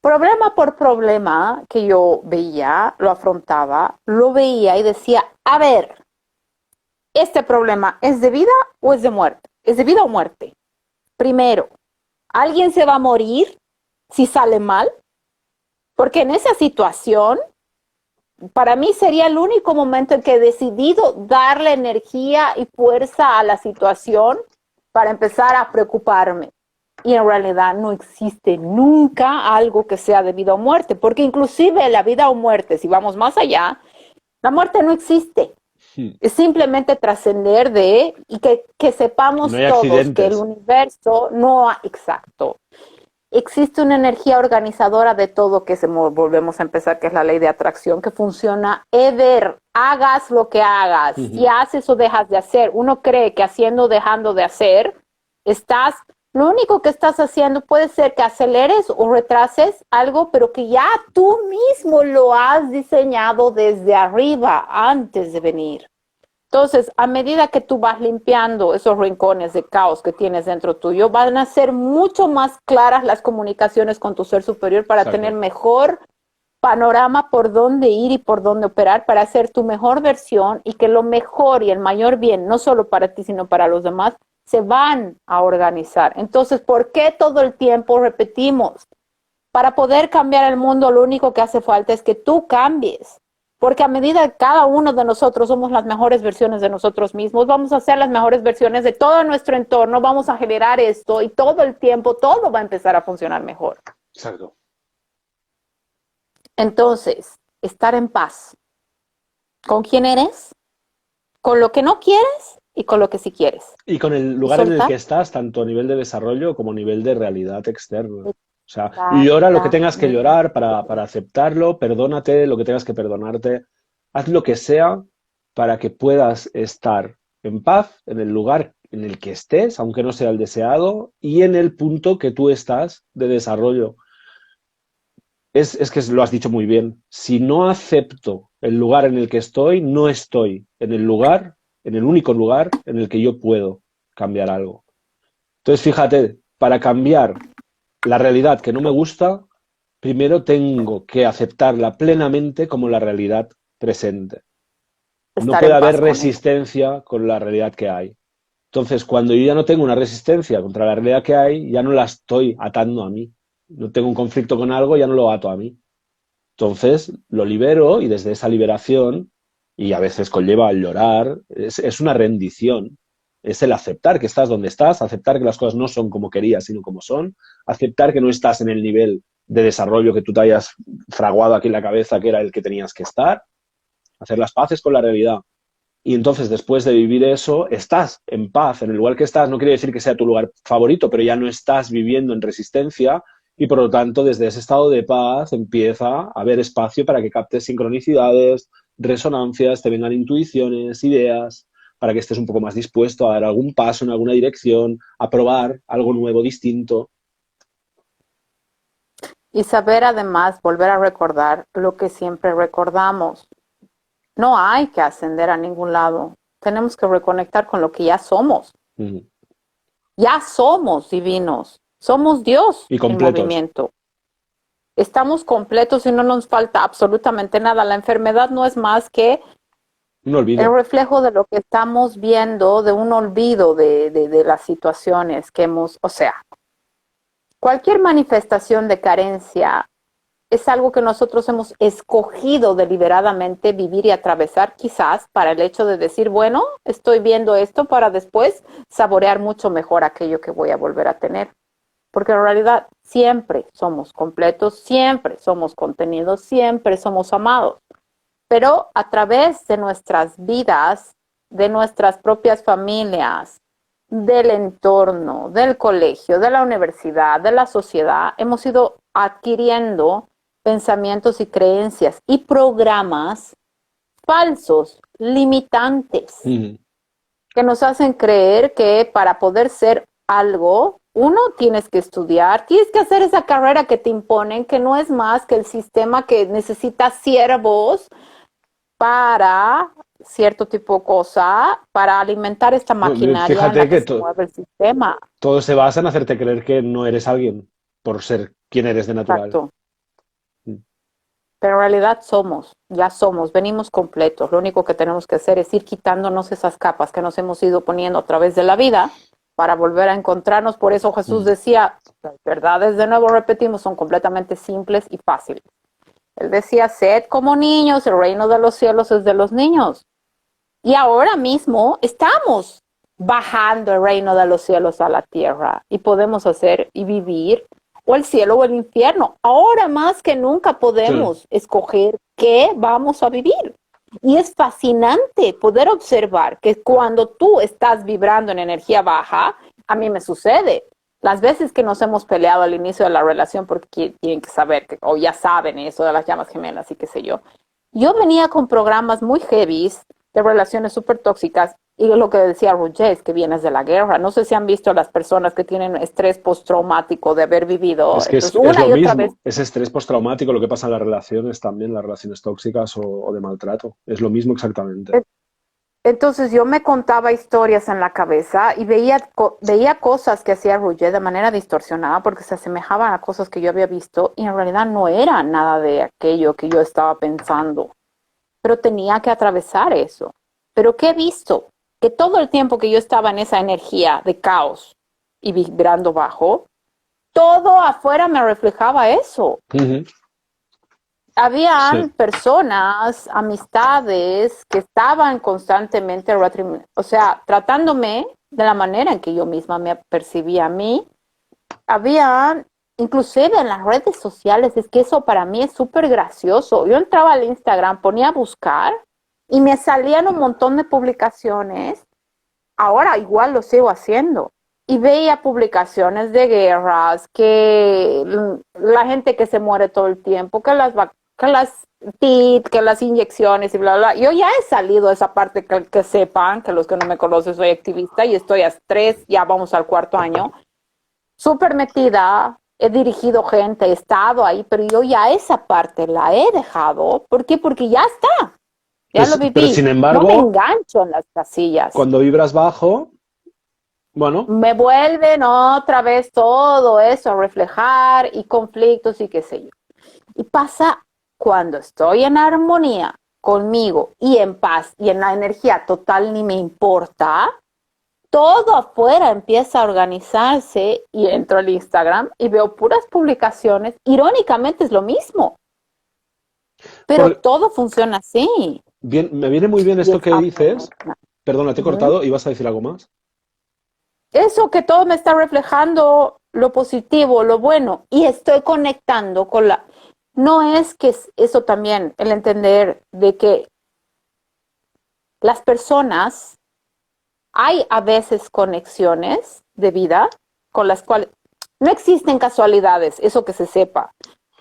Problema por problema que yo veía, lo afrontaba, lo veía y decía, a ver, ¿este problema es de vida o es de muerte? ¿Es de vida o muerte? Primero, ¿alguien se va a morir si sale mal? Porque en esa situación, para mí sería el único momento en que he decidido darle energía y fuerza a la situación para empezar a preocuparme. Y en realidad no existe nunca algo que sea de vida o muerte, porque inclusive la vida o muerte, si vamos más allá, la muerte no existe. Es simplemente trascender y que sepamos no hay todos que el accidentes. universo no ha, exacto, existe una energía organizadora de todo que volvemos a empezar, que es la ley de atracción, que funciona ever, hagas lo que hagas, si haces o dejas de hacer. Uno cree que haciendo o dejando de hacer, lo único que estás haciendo puede ser que aceleres o retrases algo, pero que ya tú mismo lo has diseñado desde arriba antes de venir. Entonces, a medida que tú vas limpiando esos rincones de caos que tienes dentro tuyo, van a ser mucho más claras las comunicaciones con tu ser superior para Exacto. tener mejor panorama por dónde ir y por dónde operar para hacer tu mejor versión y que lo mejor y el mayor bien, no solo para ti, sino para los demás, se van a organizar. Entonces, ¿por qué todo el tiempo repetimos? Para poder cambiar el mundo, lo único que hace falta es que tú cambies. Porque a medida que cada uno de nosotros somos las mejores versiones de nosotros mismos, vamos a ser las mejores versiones de todo nuestro entorno, vamos a generar esto y todo el tiempo todo va a empezar a funcionar mejor. Exacto. Entonces, estar en paz con quién eres, con lo que no quieres y con lo que sí quieres. Y con el Y lugar en el soltar. que estás, tanto a nivel de desarrollo como a nivel de realidad externa. O sea, llora lo que tengas que llorar para aceptarlo, perdónate lo que tengas que perdonarte, haz lo que sea para que puedas estar en paz en el lugar en el que estés, aunque no sea el deseado, y en el punto que tú estás de desarrollo. Es que lo has dicho muy bien. Si no acepto el lugar en el que estoy, no estoy en el lugar, en el único lugar en el que yo puedo cambiar algo. Entonces, fíjate, para cambiar la realidad que no me gusta, primero tengo que aceptarla plenamente como la realidad presente. No Estar puede en haber paz con ella. resistencia con la realidad que hay. Entonces, cuando yo ya no tengo una resistencia contra la realidad que hay, ya no la estoy atando a mí. No tengo un conflicto con algo, ya no lo ato a mí. Entonces, lo libero y desde esa liberación, y a veces conlleva el llorar, es una rendición. Es el aceptar que estás donde estás, aceptar que las cosas no son como querías, sino como son, aceptar que no estás en el nivel de desarrollo que tú te hayas fraguado aquí en la cabeza que era el que tenías que estar, hacer las paces con la realidad. Y entonces, después de vivir eso, estás en paz. En el lugar que estás, no quiere decir que sea tu lugar favorito, pero ya no estás viviendo en resistencia y, por lo tanto, desde ese estado de paz empieza a haber espacio para que captes sincronicidades, resonancias, te vengan intuiciones, ideas, para que estés un poco más dispuesto a dar algún paso en alguna dirección, a probar algo nuevo, distinto. Y saber además volver a recordar lo que siempre recordamos. No hay que ascender a ningún lado. Tenemos que reconectar con lo que ya somos. Uh-huh. Ya somos divinos. Somos Dios Y en completos. movimiento. Estamos completos y no nos falta absolutamente nada. La enfermedad no es más que Un olvido. el reflejo de lo que estamos viendo, de un olvido de las situaciones que hemos, o sea, cualquier manifestación de carencia es algo que nosotros hemos escogido deliberadamente vivir y atravesar, quizás para el hecho de decir, bueno, estoy viendo esto para después saborear mucho mejor aquello que voy a volver a tener. Porque en realidad siempre somos completos, siempre somos contenidos, siempre somos amados. Pero a través de nuestras vidas, de nuestras propias familias, del entorno, del colegio, de la universidad, de la sociedad, hemos ido adquiriendo pensamientos y creencias y programas falsos, limitantes, que nos hacen creer que para poder ser algo, uno, tienes que estudiar, tienes que hacer esa carrera que te imponen, que no es más que el sistema que necesita siervos para cierto tipo de cosa, para alimentar esta maquinaria Fíjate en la que que se mueve el sistema. todo se basa en hacerte creer que no eres alguien por ser quien eres de natural. Exacto. Pero en realidad ya somos, venimos completos. Lo único que tenemos que hacer es ir quitándonos esas capas que nos hemos ido poniendo a través de la vida para volver a encontrarnos. Por eso Jesús decía, las verdades, de nuevo repetimos, son completamente simples y fáciles. Él decía, sed como niños, el reino de los cielos es de los niños. Y ahora mismo estamos bajando el reino de los cielos a la tierra y podemos hacer y vivir o el cielo o el infierno. Ahora más que nunca podemos escoger qué vamos a vivir. Y es fascinante poder observar que cuando tú estás vibrando en energía baja, a mí me sucede. Las veces que nos hemos peleado al inicio de la relación, porque tienen que saber, o ya saben eso de las llamas gemelas y qué sé yo, yo venía con programas muy heavies de relaciones súper tóxicas. Y lo que decía Roger es que vienes de la guerra. No sé si han visto las personas que tienen estrés postraumático de haber vivido. Es que Entonces, es una lo y otra mismo. vez. Es estrés postraumático lo que pasa en las relaciones también, las relaciones tóxicas o de maltrato. Es lo mismo exactamente. Entonces yo me contaba historias en la cabeza y veía cosas que hacía Roger de manera distorsionada porque se asemejaban a cosas que yo había visto y en realidad no era nada de aquello que yo estaba pensando. Pero tenía que atravesar eso. ¿Pero qué he visto? Que todo el tiempo que yo estaba en esa energía de caos y vibrando bajo, todo afuera me reflejaba eso. Habían personas, amistades que estaban constantemente, o sea, tratándome de la manera en que yo misma me percibía a mí. Habían, inclusive en las redes sociales, es que eso para mí es súper gracioso. Yo entraba al Instagram, ponía a buscar y me salían un montón de publicaciones. Ahora igual lo sigo haciendo. Y veía publicaciones de guerras, que la gente que se muere todo el tiempo, que las TIT, que las inyecciones y bla, bla. Yo ya he salido de esa parte que sepan, que los que no me conocen soy activista y estoy a 3, ya vamos al 4º año, súper metida, he dirigido gente, he estado ahí, pero yo ya esa parte la he dejado. ¿Por qué? Porque ya está. Ya lo viví. Pero sin embargo, no me engancho en las casillas. Cuando vibras bajo, bueno. Me vuelven otra vez todo eso a reflejar y conflictos y qué sé yo. Y pasa cuando estoy en armonía conmigo y en paz y en la energía total ni me importa, todo afuera empieza a organizarse y entro al Instagram y veo puras publicaciones. Irónicamente es lo mismo. Pero todo funciona así. Bien, me viene muy bien esto que dices. Perdona, te he cortado. ¿Ibas a decir algo más? Eso que todo me está reflejando lo positivo, lo bueno, y estoy conectando con la... No es que eso también, el entender de que las personas, hay a veces conexiones de vida con las cuales no existen casualidades, eso que se sepa.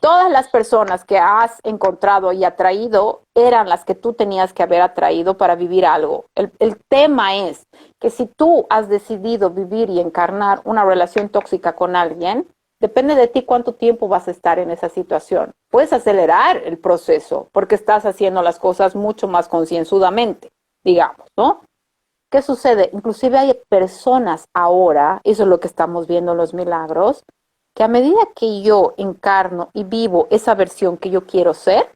Todas las personas que has encontrado y atraído eran las que tú tenías que haber atraído para vivir algo. El tema es que si tú has decidido vivir y encarnar una relación tóxica con alguien, depende de ti cuánto tiempo vas a estar en esa situación. Puedes acelerar el proceso porque estás haciendo las cosas mucho más concienzudamente, digamos, ¿no? ¿Qué sucede? Inclusive hay personas ahora, eso es lo que estamos viendo en los milagros, que a medida que yo encarno y vivo esa versión que yo quiero ser,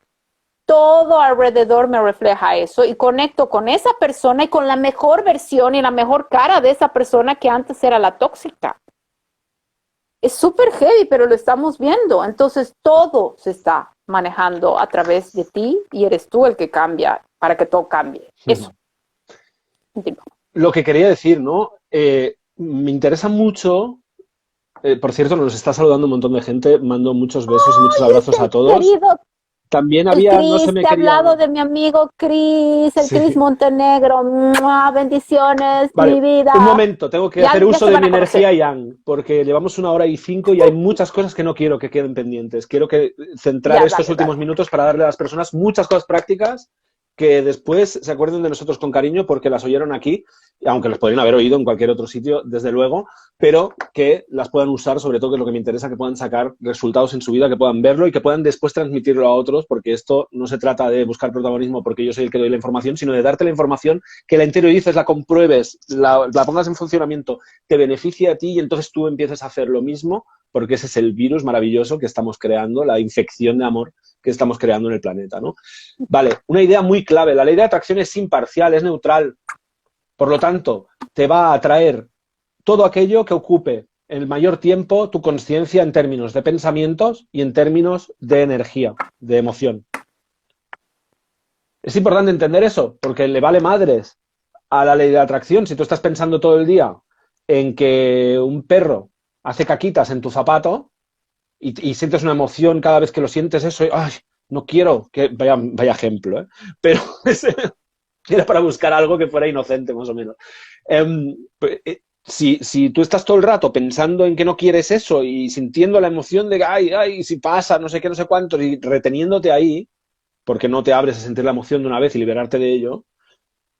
todo alrededor me refleja eso y conecto con esa persona y con la mejor versión y la mejor cara de esa persona que antes era la tóxica. Es súper heavy, pero lo estamos viendo. Entonces todo se está manejando a través de ti y eres tú el que cambia para que todo cambie. Eso. Continúa. Lo que quería decir, ¿no? Me interesa mucho. Por cierto, nos está saludando un montón de gente. Mando muchos besos y muchos abrazos a todos. Querido, También el había, Cris, no se me te he quería... hablado de mi amigo Cris, el Sí. Cris Montenegro. ¡Mua! Bendiciones, Vale, mi vida. un momento, tengo que Ya- hacer ya uso se de van mi a conocer. energía yang, porque llevamos 1 hora y 5 y hay muchas cosas que no quiero que queden pendientes. Quiero que centrar Ya, estos dale, últimos dale. minutos para darle a las personas muchas cosas prácticas que después se acuerden de nosotros con cariño porque las oyeron aquí, aunque las podrían haber oído en cualquier otro sitio, desde luego, pero que las puedan usar, sobre todo, que es lo que me interesa, que puedan sacar resultados en su vida, que puedan verlo y que puedan después transmitirlo a otros, porque esto no se trata de buscar protagonismo porque yo soy el que doy la información, sino de darte la información, que la interiorices, la compruebes, la pongas en funcionamiento, te beneficie a ti y entonces tú empieces a hacer lo mismo, porque ese es el virus maravilloso que estamos creando, la infección de amor que estamos creando en el planeta, ¿no? Vale, una idea muy clave. La ley de atracción es imparcial, es neutral. Por lo tanto, te va a atraer todo aquello que ocupe el mayor tiempo tu conciencia en términos de pensamientos y en términos de energía, de emoción. Es importante entender eso, porque le vale madres a la ley de atracción. Si tú estás pensando todo el día en que un perro hace caquitas en tu zapato y sientes una emoción cada vez que lo sientes eso, ¡ay! No quiero que... Vaya ejemplo, ¿eh? Pero era para buscar algo que fuera inocente, más o menos. Si tú estás todo el rato pensando en que no quieres eso y sintiendo la emoción de que, ay, si pasa, no sé qué, no sé cuánto, y reteniéndote ahí, porque no te abres a sentir la emoción de una vez y liberarte de ello,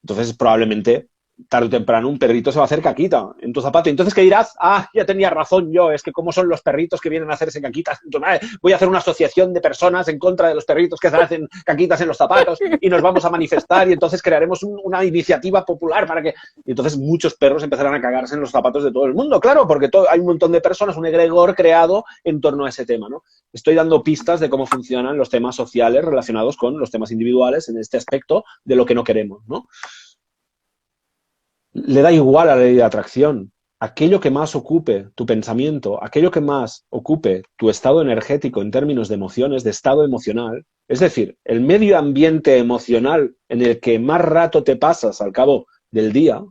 entonces probablemente tarde o temprano un perrito se va a hacer caquita en tu zapato. Entonces, ¿qué dirás? Ya tenía razón yo, es que cómo son los perritos que vienen a hacerse caquitas. Voy a hacer una asociación de personas en contra de los perritos que se hacen caquitas en los zapatos y nos vamos a manifestar y entonces crearemos una iniciativa popular para que... Y entonces muchos perros empezarán a cagarse en los zapatos de todo el mundo, claro, porque hay un montón de personas, un egregor creado en torno a ese tema, ¿no? Estoy dando pistas de cómo funcionan los temas sociales relacionados con los temas individuales en este aspecto de lo que no queremos, ¿no? Le da igual a la ley de atracción. Aquello que más ocupe tu pensamiento, aquello que más ocupe tu estado energético en términos de emociones, de estado emocional, es decir, el medio ambiente emocional en el que más rato te pasas al cabo del día,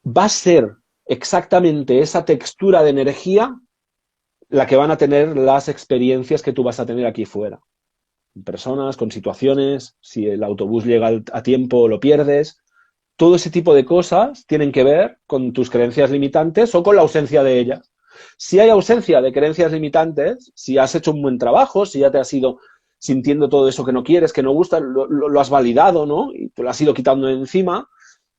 va a ser exactamente esa textura de energía la que van a tener las experiencias que tú vas a tener aquí fuera. Con personas, con situaciones, si el autobús llega a tiempo lo pierdes. Todo ese tipo de cosas tienen que ver con tus creencias limitantes o con la ausencia de ellas. Si hay ausencia de creencias limitantes, si has hecho un buen trabajo, si ya te has ido sintiendo todo eso que no quieres, que no gusta, lo has validado, ¿no? Y te lo has ido quitando de encima,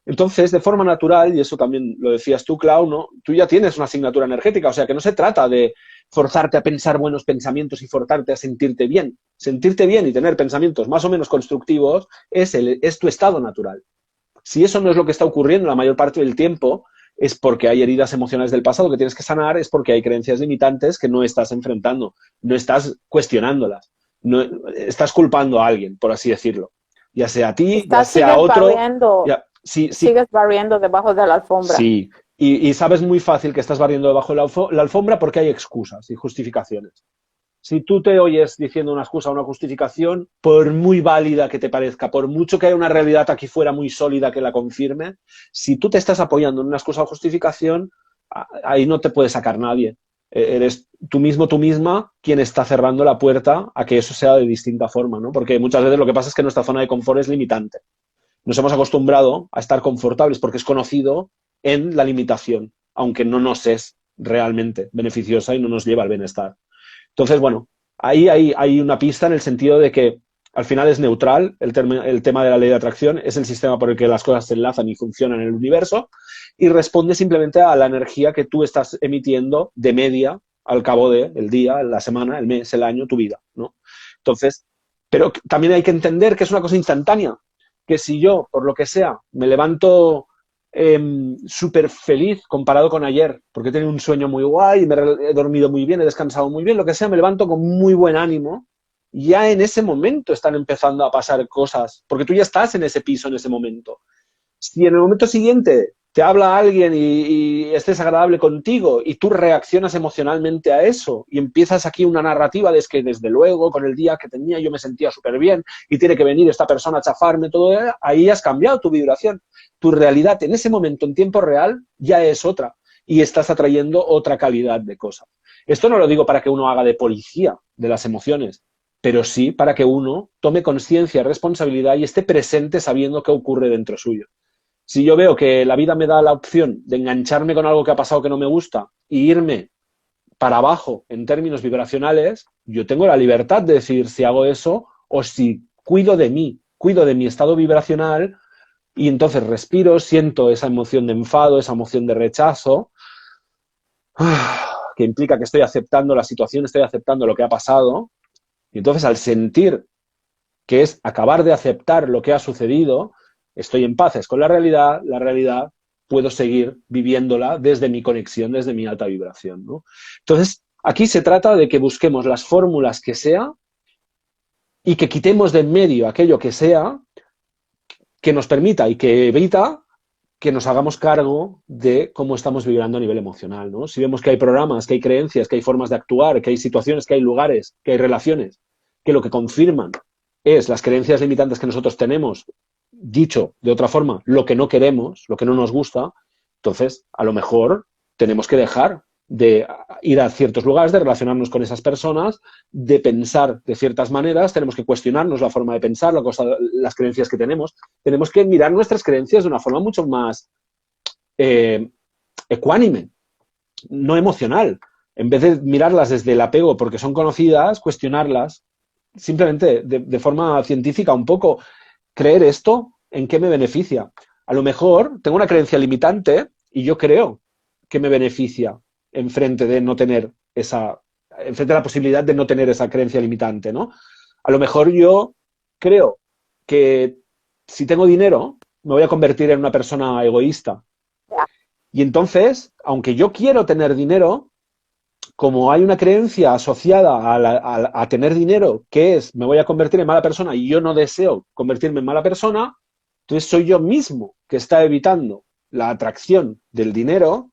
entonces, de forma natural, y eso también lo decías tú, Clau, ¿no? Tú ya tienes una asignatura energética, o sea que no se trata de forzarte a pensar buenos pensamientos y forzarte a sentirte bien. Sentirte bien y tener pensamientos más o menos constructivos es tu estado natural. Si eso no es lo que está ocurriendo la mayor parte del tiempo, es porque hay heridas emocionales del pasado que tienes que sanar, es porque hay creencias limitantes que no estás enfrentando, no estás cuestionándolas, no, estás culpando a alguien, por así decirlo. Ya sea a ti, ya sea a otro. Sigues barriendo debajo de la alfombra. Sí, y sabes muy fácil que estás barriendo debajo de la alfombra porque hay excusas y justificaciones. Si tú te oyes diciendo una excusa o una justificación, por muy válida que te parezca, por mucho que haya una realidad aquí fuera muy sólida que la confirme, si tú te estás apoyando en una excusa o justificación, ahí no te puede sacar nadie. Eres tú mismo, tú misma, quien está cerrando la puerta a que eso sea de distinta forma, ¿no? Porque muchas veces lo que pasa es que nuestra zona de confort es limitante. Nos hemos acostumbrado a estar confortables porque es conocido en la limitación, aunque no nos es realmente beneficiosa y no nos lleva al bienestar. Entonces, bueno, ahí hay una pista en el sentido de que al final es neutral el tema de la ley de atracción, es el sistema por el que las cosas se enlazan y funcionan en el universo y responde simplemente a la energía que tú estás emitiendo de media al cabo del día, la semana, el mes, el año, tu vida, ¿no? Entonces, pero también hay que entender que es una cosa instantánea, que si yo, por lo que sea, me levanto súper feliz comparado con ayer, porque he tenido un sueño muy guay, he dormido muy bien, he descansado muy bien, lo que sea, me levanto con muy buen ánimo, ya en ese momento están empezando a pasar cosas, porque tú ya estás en ese piso en ese momento. Si en el momento siguiente te habla alguien y es desagradable contigo y tú reaccionas emocionalmente a eso y empiezas aquí una narrativa de es que desde luego con el día que tenía yo me sentía súper bien y tiene que venir esta persona a chafarme, todo, ahí has cambiado tu vibración. Tu realidad en ese momento, en tiempo real, ya es otra y estás atrayendo otra calidad de cosas. Esto no lo digo para que uno haga de policía de las emociones, pero sí para que uno tome conciencia, responsabilidad y esté presente sabiendo qué ocurre dentro suyo. Si yo veo que la vida me da la opción de engancharme con algo que ha pasado que no me gusta y irme para abajo en términos vibracionales, yo tengo la libertad de decidir si hago eso o si cuido de mi estado vibracional y entonces respiro, siento esa emoción de enfado, esa emoción de rechazo, que implica que estoy aceptando la situación, estoy aceptando lo que ha pasado. Y entonces al sentir que es acabar de aceptar lo que ha sucedido, estoy en paz con la realidad puedo seguir viviéndola desde mi conexión, desde mi alta vibración, ¿no? Entonces, aquí se trata de que busquemos las fórmulas que sea y que quitemos de en medio aquello que sea que nos permita y que evita que nos hagamos cargo de cómo estamos vibrando a nivel emocional, ¿no? Si vemos que hay programas, que hay creencias, que hay formas de actuar, que hay situaciones, que hay lugares, que hay relaciones, que lo que confirman es las creencias limitantes que nosotros tenemos, dicho de otra forma, lo que no queremos, lo que no nos gusta, entonces a lo mejor tenemos que dejar de ir a ciertos lugares, de relacionarnos con esas personas, de pensar de ciertas maneras, tenemos que cuestionarnos la forma de pensar, las creencias que tenemos que mirar nuestras creencias de una forma mucho más ecuánime, no emocional. En vez de mirarlas desde el apego porque son conocidas, cuestionarlas simplemente de forma científica un poco. Creer esto, ¿en qué me beneficia? A lo mejor tengo una creencia limitante y yo creo que me beneficia enfrente de la posibilidad de no tener esa creencia limitante, ¿no? A lo mejor yo creo que si tengo dinero me voy a convertir en una persona egoísta. Y entonces, aunque yo quiero tener dinero, como hay una creencia asociada a tener dinero, que es me voy a convertir en mala persona y yo no deseo convertirme en mala persona, entonces soy yo mismo que está evitando la atracción del dinero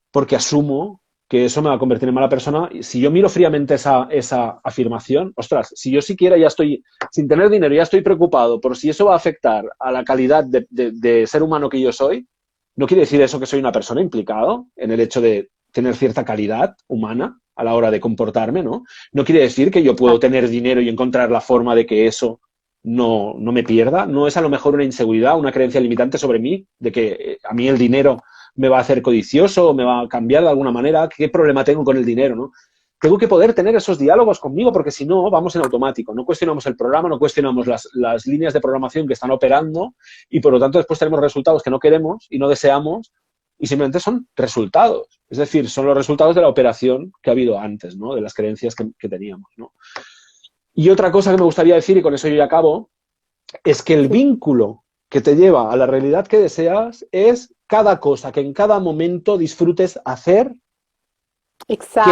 porque asumo que eso me va a convertir en mala persona. Si yo miro fríamente esa afirmación, ostras, si yo siquiera ya estoy, sin tener dinero, ya estoy preocupado por si eso va a afectar a la calidad de ser humano que yo soy, no quiere decir eso que soy una persona implicado en el hecho de tener cierta calidad humana a la hora de comportarme, ¿no? No quiere decir que yo puedo tener dinero y encontrar la forma de que eso no me pierda. No es a lo mejor una inseguridad, una creencia limitante sobre mí, de que a mí el dinero me va a hacer codicioso o me va a cambiar de alguna manera. ¿Qué problema tengo con el dinero, no? Tengo que poder tener esos diálogos conmigo porque si no, vamos en automático. No cuestionamos el programa, no cuestionamos las líneas de programación que están operando y por lo tanto después tenemos resultados que no queremos y no deseamos y simplemente son resultados. Es decir, son los resultados de la operación que ha habido antes, ¿no? De las creencias que teníamos, ¿no? Y otra cosa que me gustaría decir, y con eso yo ya acabo, es que el vínculo que te lleva a la realidad que deseas es cada cosa que en cada momento disfrutes hacer. Exacto.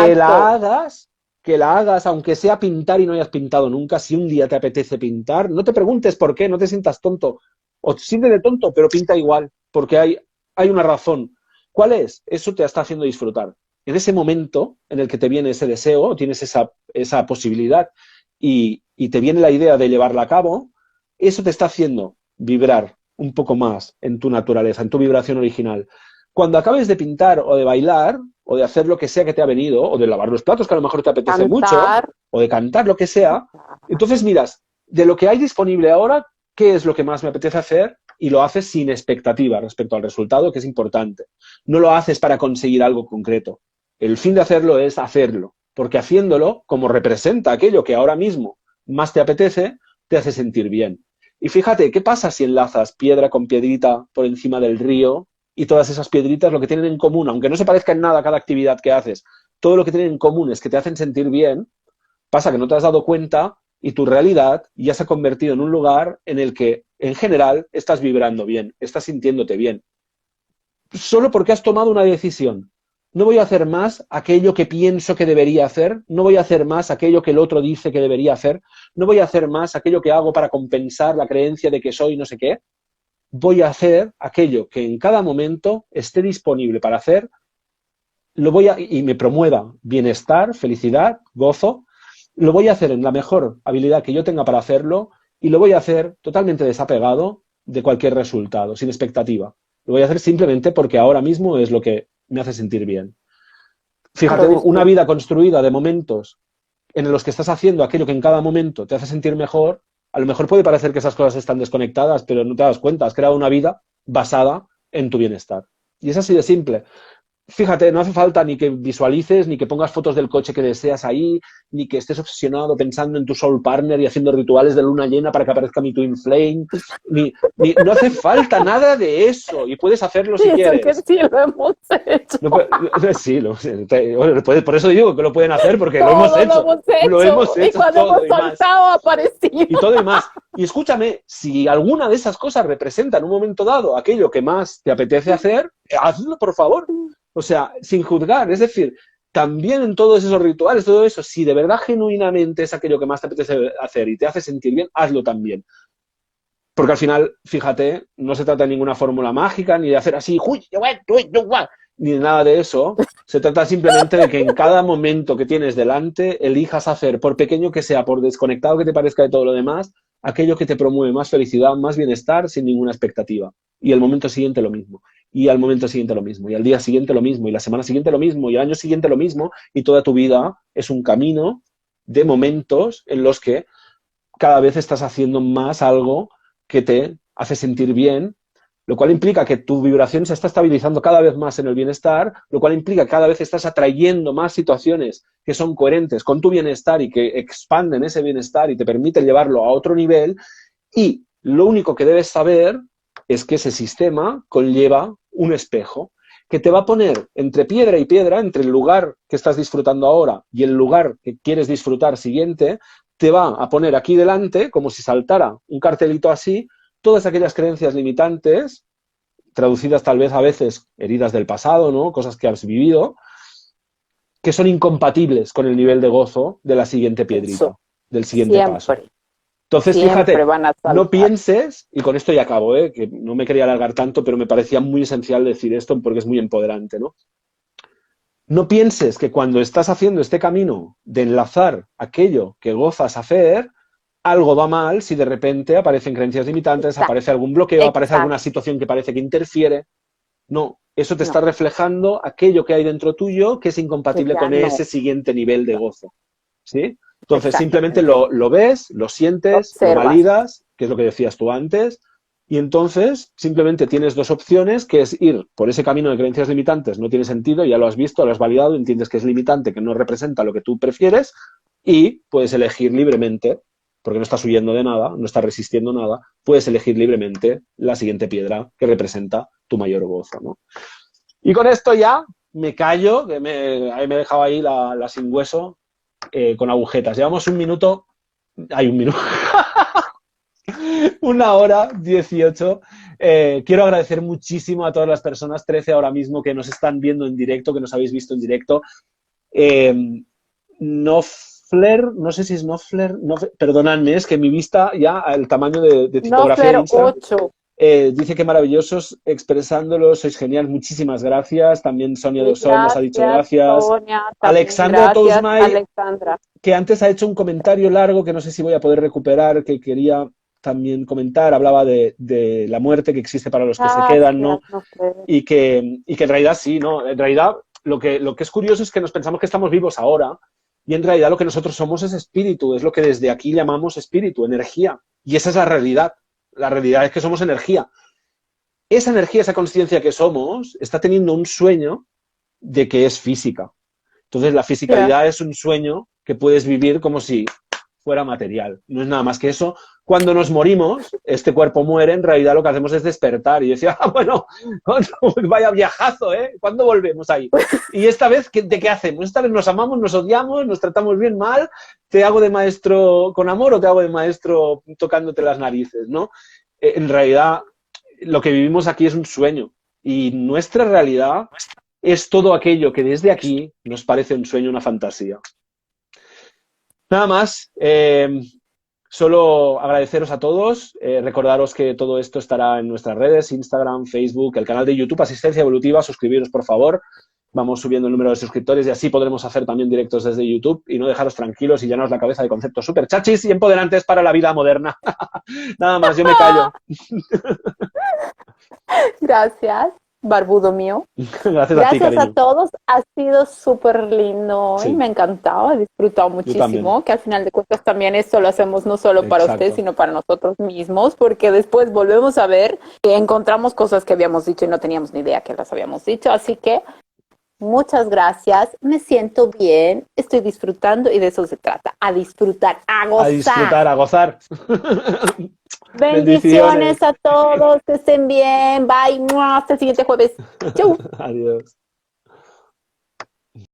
Que la hagas, aunque sea pintar y no hayas pintado nunca, si un día te apetece pintar, no te preguntes por qué, no te sientas tonto, o siéntete tonto, pero pinta igual, porque hay una razón. ¿Cuál es? Eso te está haciendo disfrutar. En ese momento en el que te viene ese deseo, tienes esa posibilidad y te viene la idea de llevarla a cabo, eso te está haciendo vibrar un poco más en tu naturaleza, en tu vibración original. cuando acabes de pintar o de bailar, o de hacer lo que sea que te ha venido, o de lavar los platos que a lo mejor te apetece mucho, o de cantar, lo que sea, entonces miras, de lo que hay disponible ahora, ¿qué es lo que más me apetece hacer? Y lo haces sin expectativa respecto al resultado, que es importante. No lo haces para conseguir algo concreto. El fin de hacerlo es hacerlo, porque haciéndolo, como representa aquello que ahora mismo más te apetece, te hace sentir bien. Y fíjate, ¿qué pasa si enlazas piedra con piedrita por encima del río y todas esas piedritas lo que tienen en común, aunque no se parezca en nada a cada actividad que haces, todo lo que tienen en común es que te hacen sentir bien? Pasa que no te has dado cuenta y tu realidad ya se ha convertido en un lugar en el que, en general, estás vibrando bien, estás sintiéndote bien. Solo porque has tomado una decisión. No voy a hacer más aquello que pienso que debería hacer, no voy a hacer más aquello que el otro dice que debería hacer, no voy a hacer más aquello que hago para compensar la creencia de que soy no sé qué. Voy a hacer aquello que en cada momento esté disponible para hacer, y me promueva bienestar, felicidad, gozo. Lo voy a hacer en la mejor habilidad que yo tenga para hacerlo y lo voy a hacer totalmente desapegado de cualquier resultado, sin expectativa. Lo voy a hacer simplemente porque ahora mismo es lo que me hace sentir bien. Fíjate, una vida construida de momentos en los que estás haciendo aquello que en cada momento te hace sentir mejor, a lo mejor puede parecer que esas cosas están desconectadas, pero no te das cuenta, has creado una vida basada en tu bienestar. Y es así de simple. Fíjate, no hace falta ni que visualices, ni que pongas fotos del coche que deseas ahí, ni que estés obsesionado pensando en tu soul partner y haciendo rituales de luna llena para que aparezca mi twin flame. No hace falta nada de eso. Y puedes hacerlo si quieres. Que sí lo hemos hecho. Sí, por eso digo que lo pueden hacer, porque lo hemos hecho. Lo hemos hecho. Y cuando hemos saltado, aparecimos. Y todo y más. Y escúchame, si alguna de esas cosas representa en un momento dado aquello que más te apetece hacer, hazlo, por favor. O sea, sin juzgar, es decir, también en todos esos rituales, todo eso, si de verdad genuinamente es aquello que más te apetece hacer y te hace sentir bien, hazlo también. Porque al final, fíjate, no se trata de ninguna fórmula mágica, ni de hacer así, ni de nada de eso. Se trata simplemente de que en cada momento que tienes delante, elijas hacer, por pequeño que sea, por desconectado que te parezca de todo lo demás, aquello que te promueve más felicidad, más bienestar, sin ninguna expectativa. Y el momento siguiente lo mismo. Y al momento siguiente lo mismo. Y al día siguiente lo mismo. Y la semana siguiente lo mismo. Y el año siguiente lo mismo. Y toda tu vida es un camino de momentos en los que cada vez estás haciendo más algo que te hace sentir bien, lo cual implica que tu vibración se está estabilizando cada vez más en el bienestar, lo cual implica que cada vez estás atrayendo más situaciones que son coherentes con tu bienestar y que expanden ese bienestar y te permiten llevarlo a otro nivel. Y lo único que debes saber es que ese sistema conlleva un espejo que te va a poner entre piedra y piedra, entre el lugar que estás disfrutando ahora y el lugar que quieres disfrutar siguiente, te va a poner aquí delante, como si saltara un cartelito así, todas aquellas creencias limitantes, traducidas tal vez a veces heridas del pasado, ¿no? Cosas que has vivido, que son incompatibles con el nivel de gozo de la siguiente piedrita, del siguiente paso. Entonces, fíjate, no pienses, y con esto ya acabo, que no me quería alargar tanto, pero me parecía muy esencial decir esto porque es muy empoderante, ¿no? No pienses que cuando estás haciendo este camino de enlazar aquello que gozas hacer, algo va mal si de repente aparecen creencias limitantes, aparece algún bloqueo, aparece alguna situación que parece que interfiere. No, eso te está reflejando aquello que hay dentro tuyo que es incompatible con ese siguiente nivel de gozo, ¿sí? Entonces simplemente lo ves, lo sientes, lo validas, que es lo que decías tú antes, y entonces simplemente tienes dos opciones, que es ir por ese camino de creencias limitantes, no tiene sentido, ya lo has visto, lo has validado, entiendes que es limitante, que no representa lo que tú prefieres, y puedes elegir libremente, porque no estás huyendo de nada, no estás resistiendo nada, puedes elegir libremente la siguiente piedra que representa tu mayor gozo, ¿no? Y con esto ya me callo, que me he dejado ahí la sin hueso, con agujetas. Llevamos un minuto, una hora 18. Quiero agradecer muchísimo a todas las personas, 13 ahora mismo, que nos están viendo en directo, que nos habéis visto en directo. No sé si es Nofler, perdonadme, es que mi vista ya, el tamaño de tipografía de Instagram, 8. Dice que maravillosos expresándolo, sois genial, muchísimas gracias. También Sonia Dosol nos ha dicho gracias. Sonia, Alexandra Tousmay, que antes ha hecho un comentario largo que no sé si voy a poder recuperar, que quería también comentar, hablaba de la muerte que existe para los que se quedan, ¿no? Y que en realidad sí, ¿no? En realidad lo que es curioso es que nos pensamos que estamos vivos ahora y en realidad lo que nosotros somos es espíritu, es lo que desde aquí llamamos espíritu, energía. Y esa es la realidad. La realidad es que somos energía. Esa energía, esa conciencia que somos, está teniendo un sueño de que es física. Entonces la fisicalidad es un sueño que puedes vivir como si fuera material. No es nada más que eso. Cuando nos morimos, este cuerpo muere, en realidad lo que hacemos es despertar y decir, bueno, vaya viajazo, ¿eh? ¿Cuándo volvemos ahí? Y esta vez, ¿de qué hacemos? Esta vez nos amamos, nos odiamos, nos tratamos bien, mal, ¿te hago de maestro con amor o te hago de maestro tocándote las narices, ¿no? En realidad, lo que vivimos aquí es un sueño y nuestra realidad es todo aquello que desde aquí nos parece un sueño, una fantasía. Nada más, solo agradeceros a todos, recordaros que todo esto estará en nuestras redes, Instagram, Facebook, el canal de YouTube, Asistencia Evolutiva, suscribiros por favor, vamos subiendo el número de suscriptores y así podremos hacer también directos desde YouTube y no dejaros tranquilos y llenaros la cabeza de conceptos súper chachis y empoderantes para la vida moderna. Nada más, yo me callo. Gracias, barbudo mío. Gracias a ti, cariño. A todos, ha sido súper lindo y me ha encantado, he disfrutado muchísimo, que al final de cuentas también esto lo hacemos no solo para ustedes, sino para nosotros mismos, porque después volvemos a ver que encontramos cosas que habíamos dicho y no teníamos ni idea que las habíamos dicho, así que muchas gracias, me siento bien, estoy disfrutando y de eso se trata, a disfrutar, a gozar. A disfrutar, a gozar. Bendiciones a todos, que estén bien, bye, hasta el siguiente jueves. Chau. Adiós.